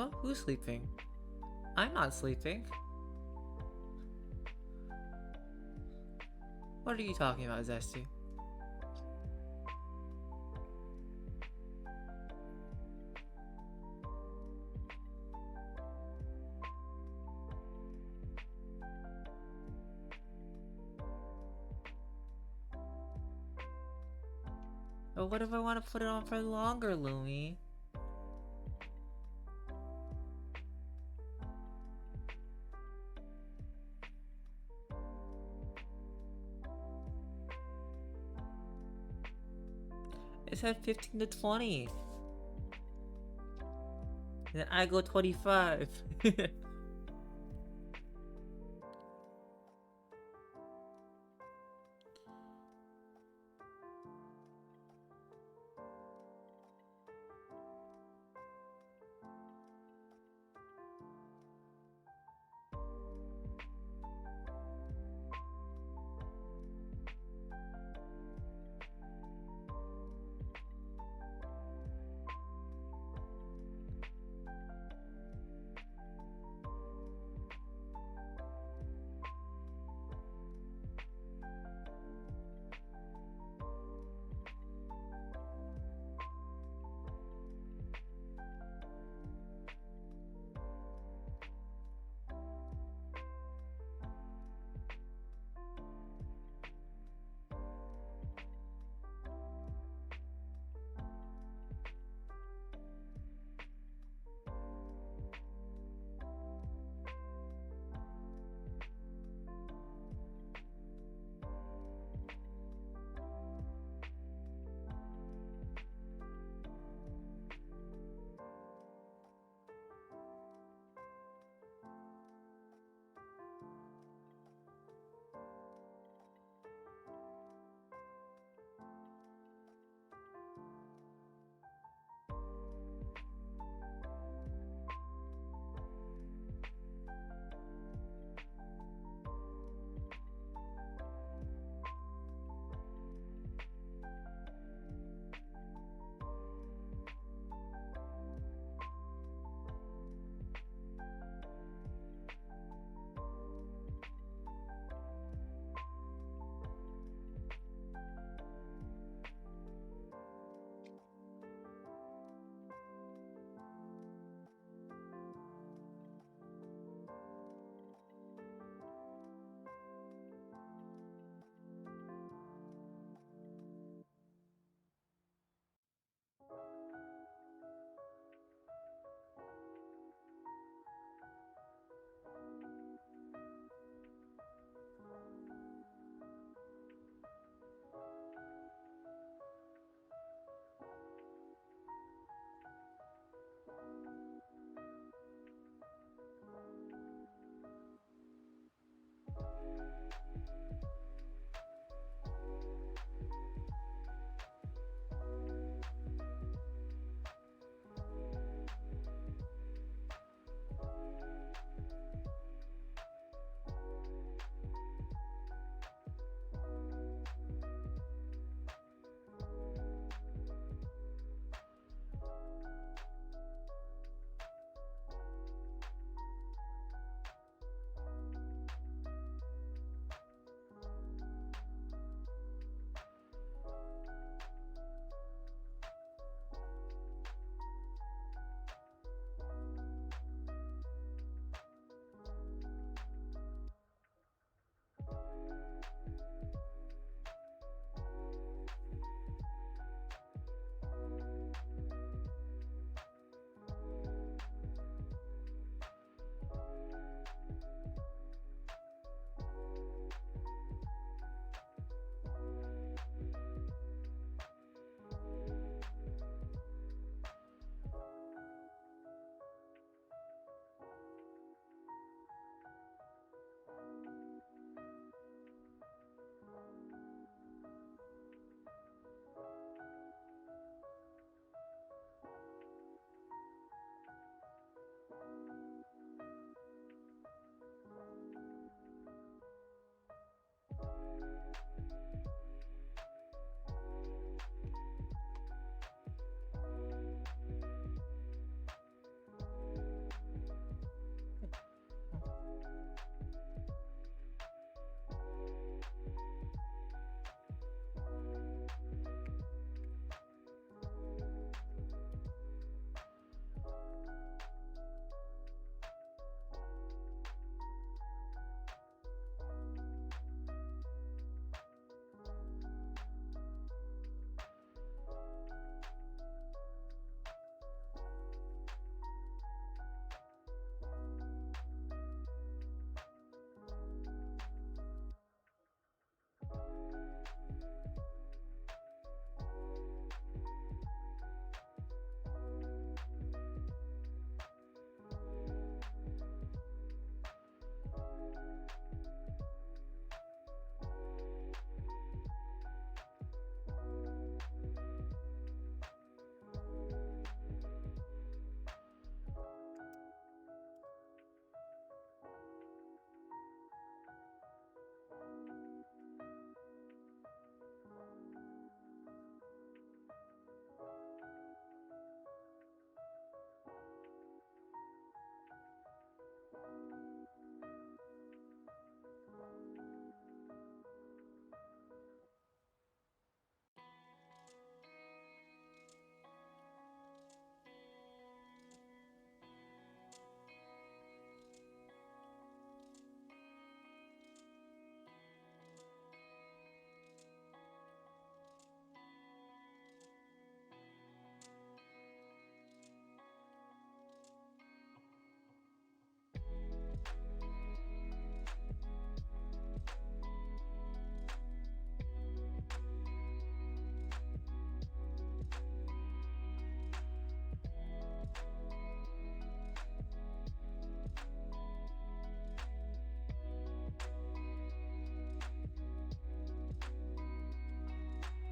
Huh? Who's sleeping? I'm not sleeping. What are you talking about, Zesty? But what if I want to put it on for longer, Lumi? It said 15 to 20. And then I go 25.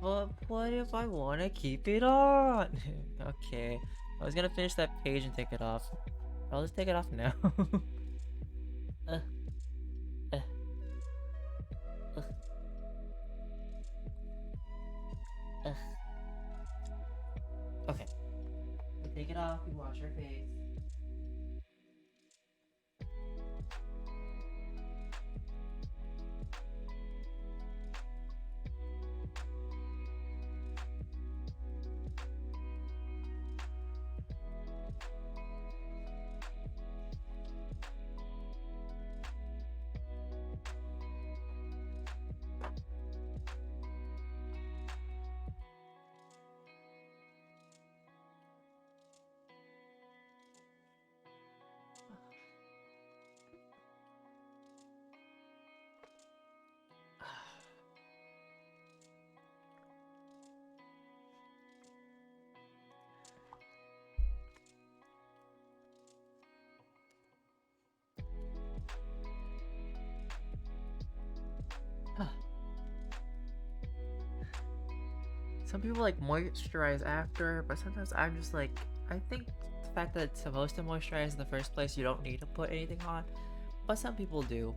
But what if I want to keep it on? Okay, I was gonna finish that page and take it off. I'll just take it off now. uh, uh, uh, uh. Okay, we take it off, we wash our face. Some people like moisturize after, but sometimes I'm just like, I think the fact that it's supposed to moisturize in the first place, you don't need to put anything on, but some people do.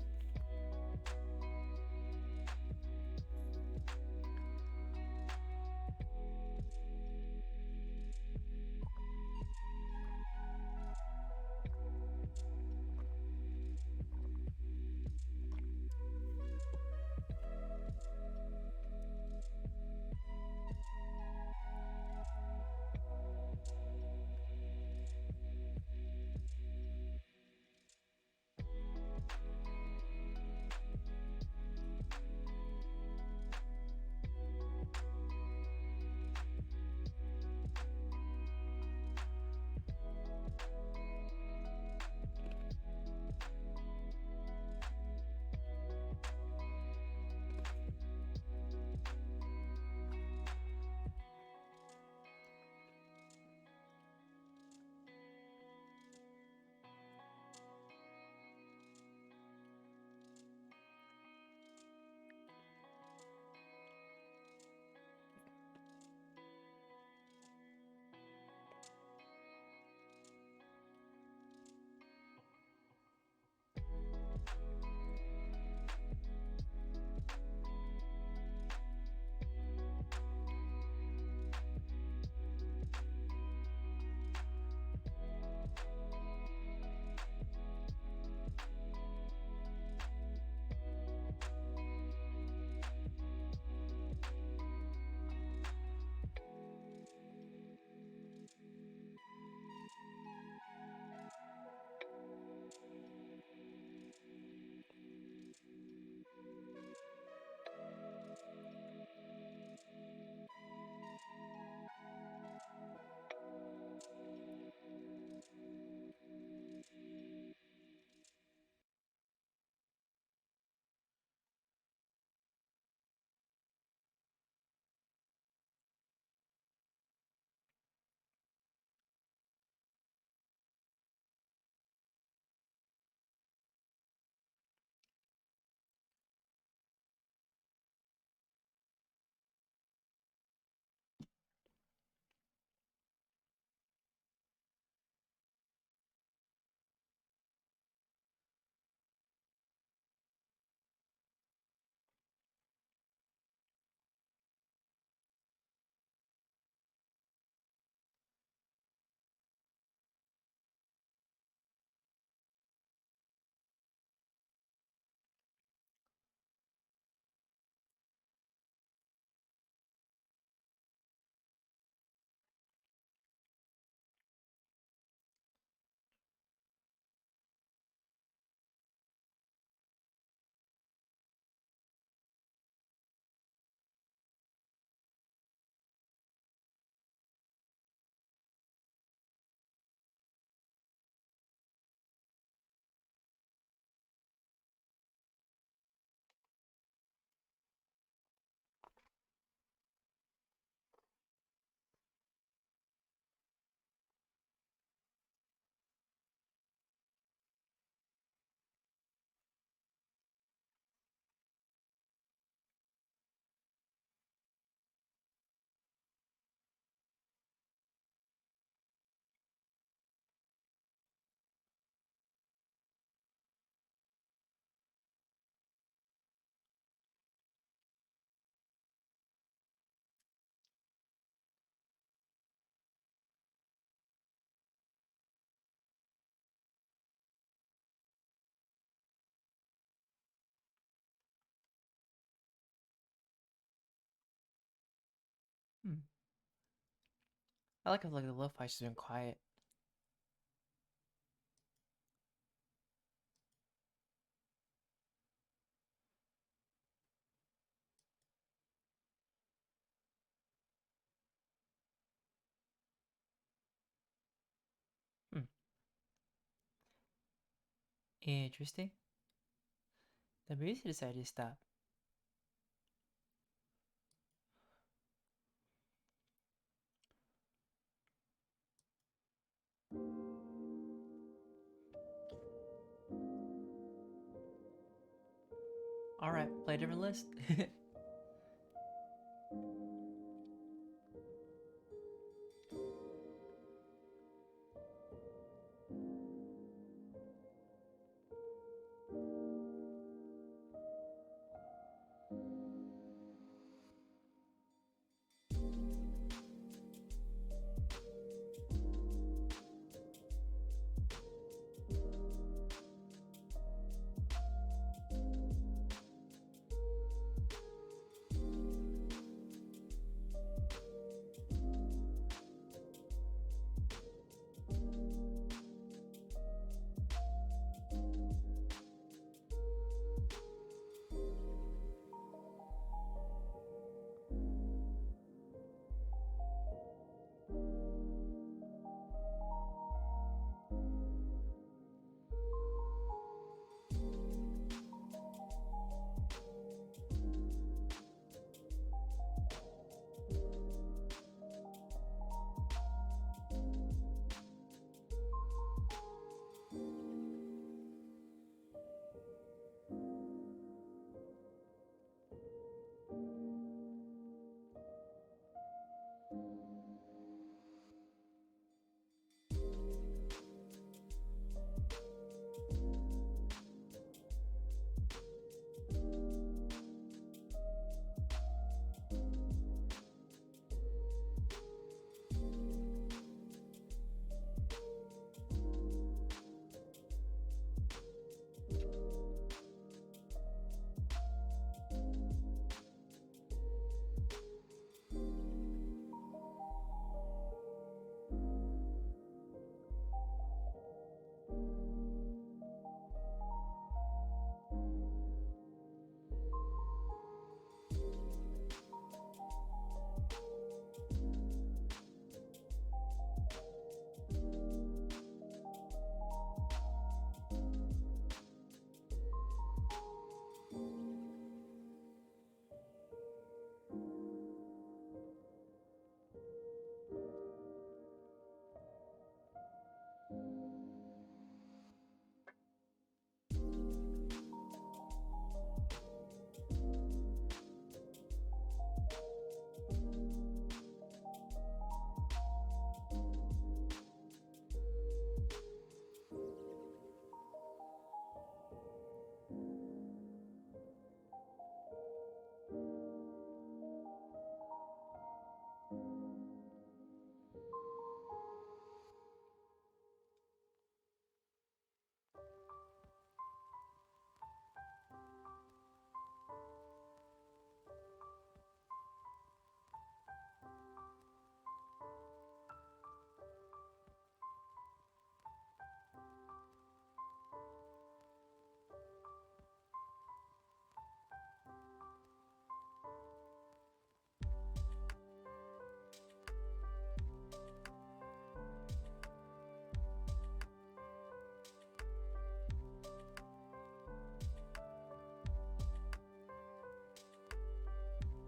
I like how the lo-fi's just been quiet. Hmm. Interesting. The music decided to stop. Alright, play a different list.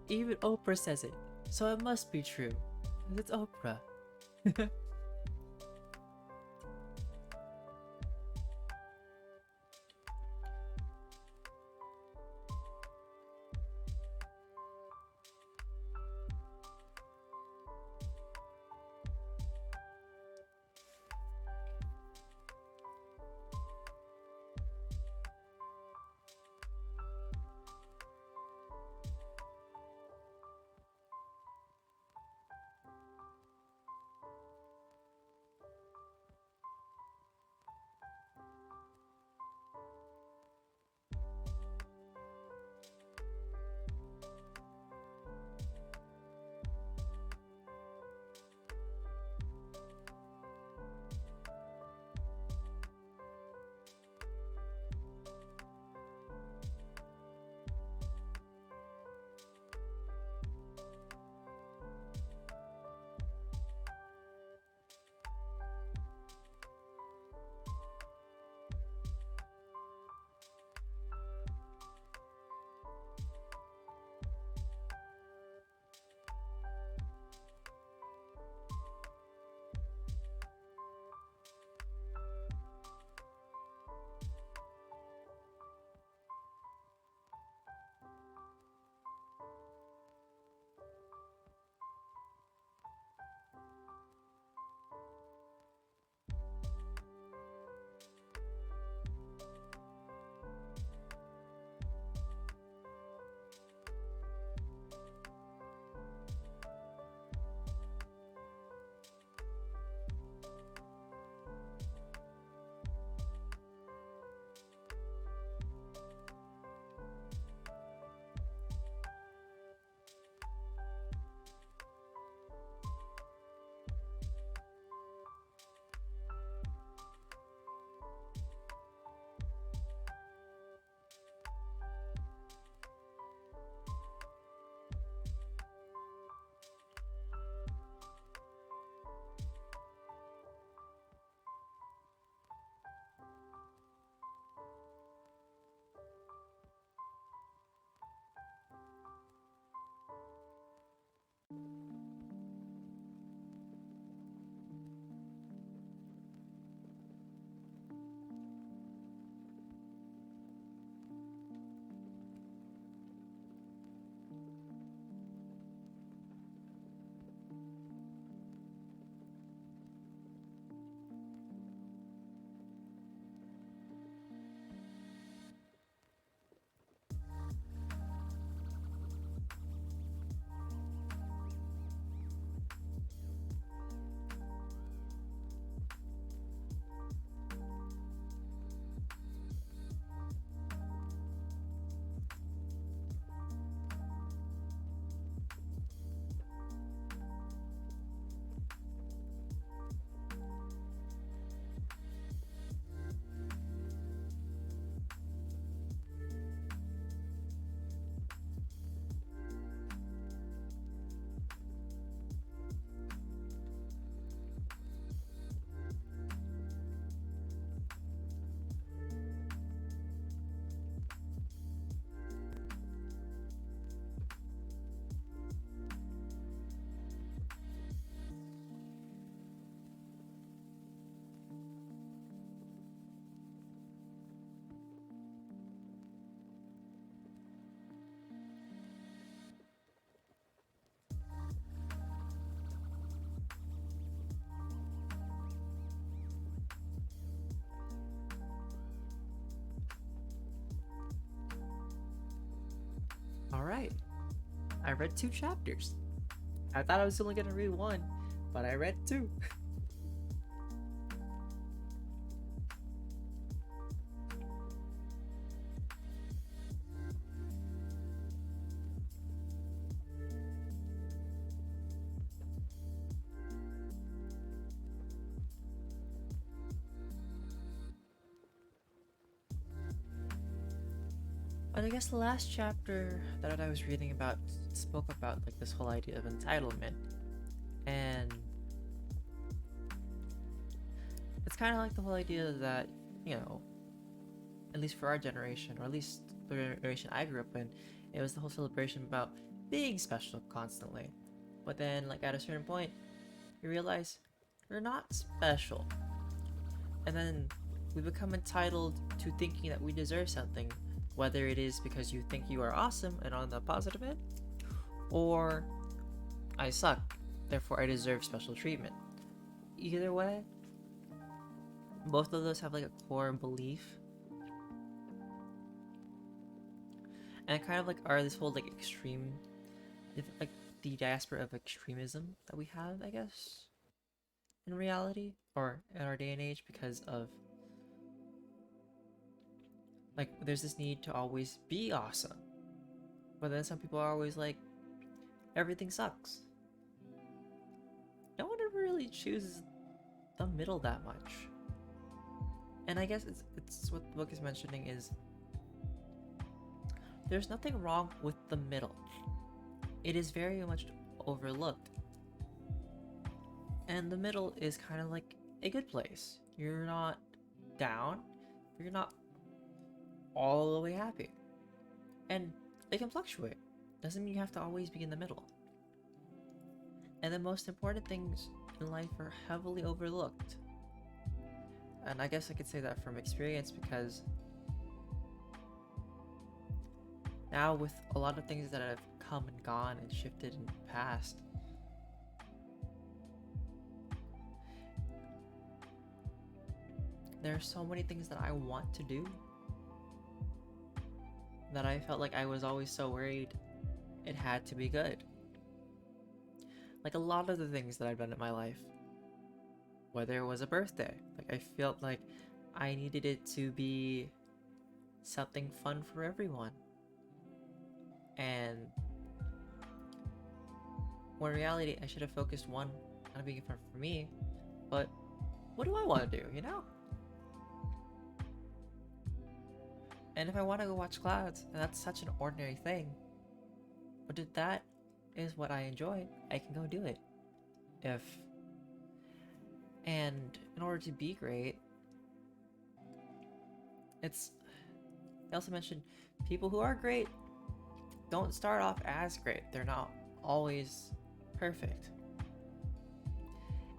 Even Oprah says it, so it must be true. It's Oprah. Alright, I read 2 chapters. I thought I was only gonna read 1, but I read 2. But I guess the last chapter that I was reading about spoke about like this whole idea of entitlement, and it's kind of like the whole idea that, you know, at least for our generation, or at least the generation I grew up in, it was the whole celebration about being special constantly. But then, like at a certain point, you realize you're not special, and then we become entitled to thinking that we deserve something, whether it is because you think you are awesome and on the positive end, or I suck, therefore I deserve special treatment. Either way, both of those have like a core belief, and kind of like are this whole like extreme, like the diaspora of extremism that we have, I guess, in reality, or in our day and age, because of like there's this need to always be awesome, but then some people are always like, everything sucks. No one ever really chooses the middle that much. And I guess it's what the book is mentioning is there's nothing wrong with the middle. It is very much overlooked. And the middle is kind of like a good place. You're not down, but you're not all the way happy. And it can fluctuate. Doesn't mean you have to always be in the middle. And the most important things in life are heavily overlooked. And I guess I could say that from experience, because now with a lot of things that have come and gone and shifted and passed, there are so many things that I want to do that I felt like I was always so worried it had to be good. Like a lot of the things that I've done in my life, whether it was a birthday, like I felt like I needed it to be something fun for everyone. And when in reality, I should have focused one on being fun for me, but what do I want to do, you know? And if I want to go watch clouds, and that's such an ordinary thing, but if that is what I enjoy, I can go do it. And in order to be great, I also mentioned people who are great don't start off as great. They're not always perfect.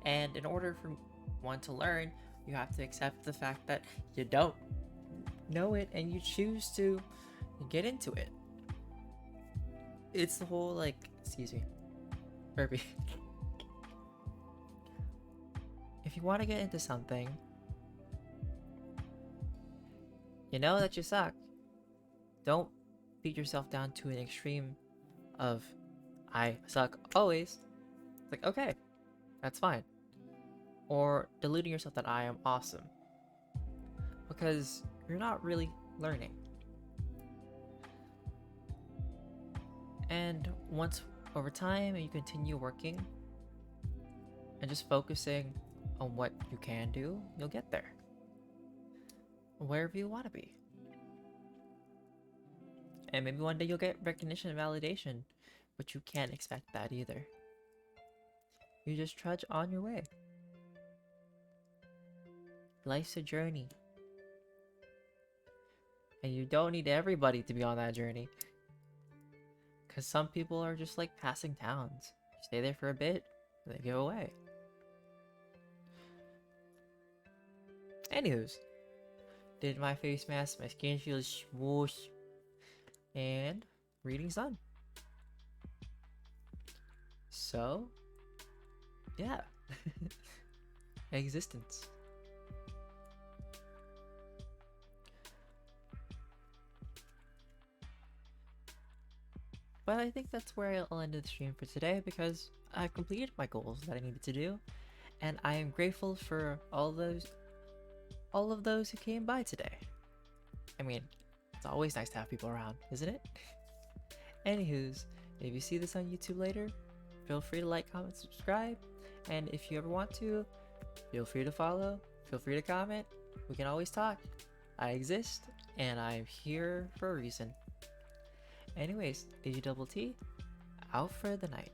And in order for one to learn, you have to accept the fact that you don't know it and you choose to get into it. It's the whole like, excuse me, burpee. If you want to get into something, you know that you suck. Don't beat yourself down to an extreme of I suck always. It's like, okay, that's fine. Or deluding yourself that I am awesome, because you're not really learning. And once over time you continue working and just focusing on what you can do, you'll get there, wherever you want to be. And maybe one day you'll get recognition and validation, but you can't expect that either. You just trudge on your way. Life's a journey. And you don't need everybody to be on that journey. Because some people are just like passing towns. You stay there for a bit, they go away. Anywho's, did my face mask, my skin feels smooth, and reading's done. So, yeah. Existence. But I think that's where I'll end the stream for today because I completed my goals that I needed to do, and I am grateful for all of those who came by today. I mean, it's always nice to have people around, isn't it? Anywho's, if you see this on YouTube later, feel free to like, comment, subscribe, and if you ever want to, feel free to follow, feel free to comment. We can always talk. I exist, and I'm here for a reason. Anyways, DjDoubleT, out for the night.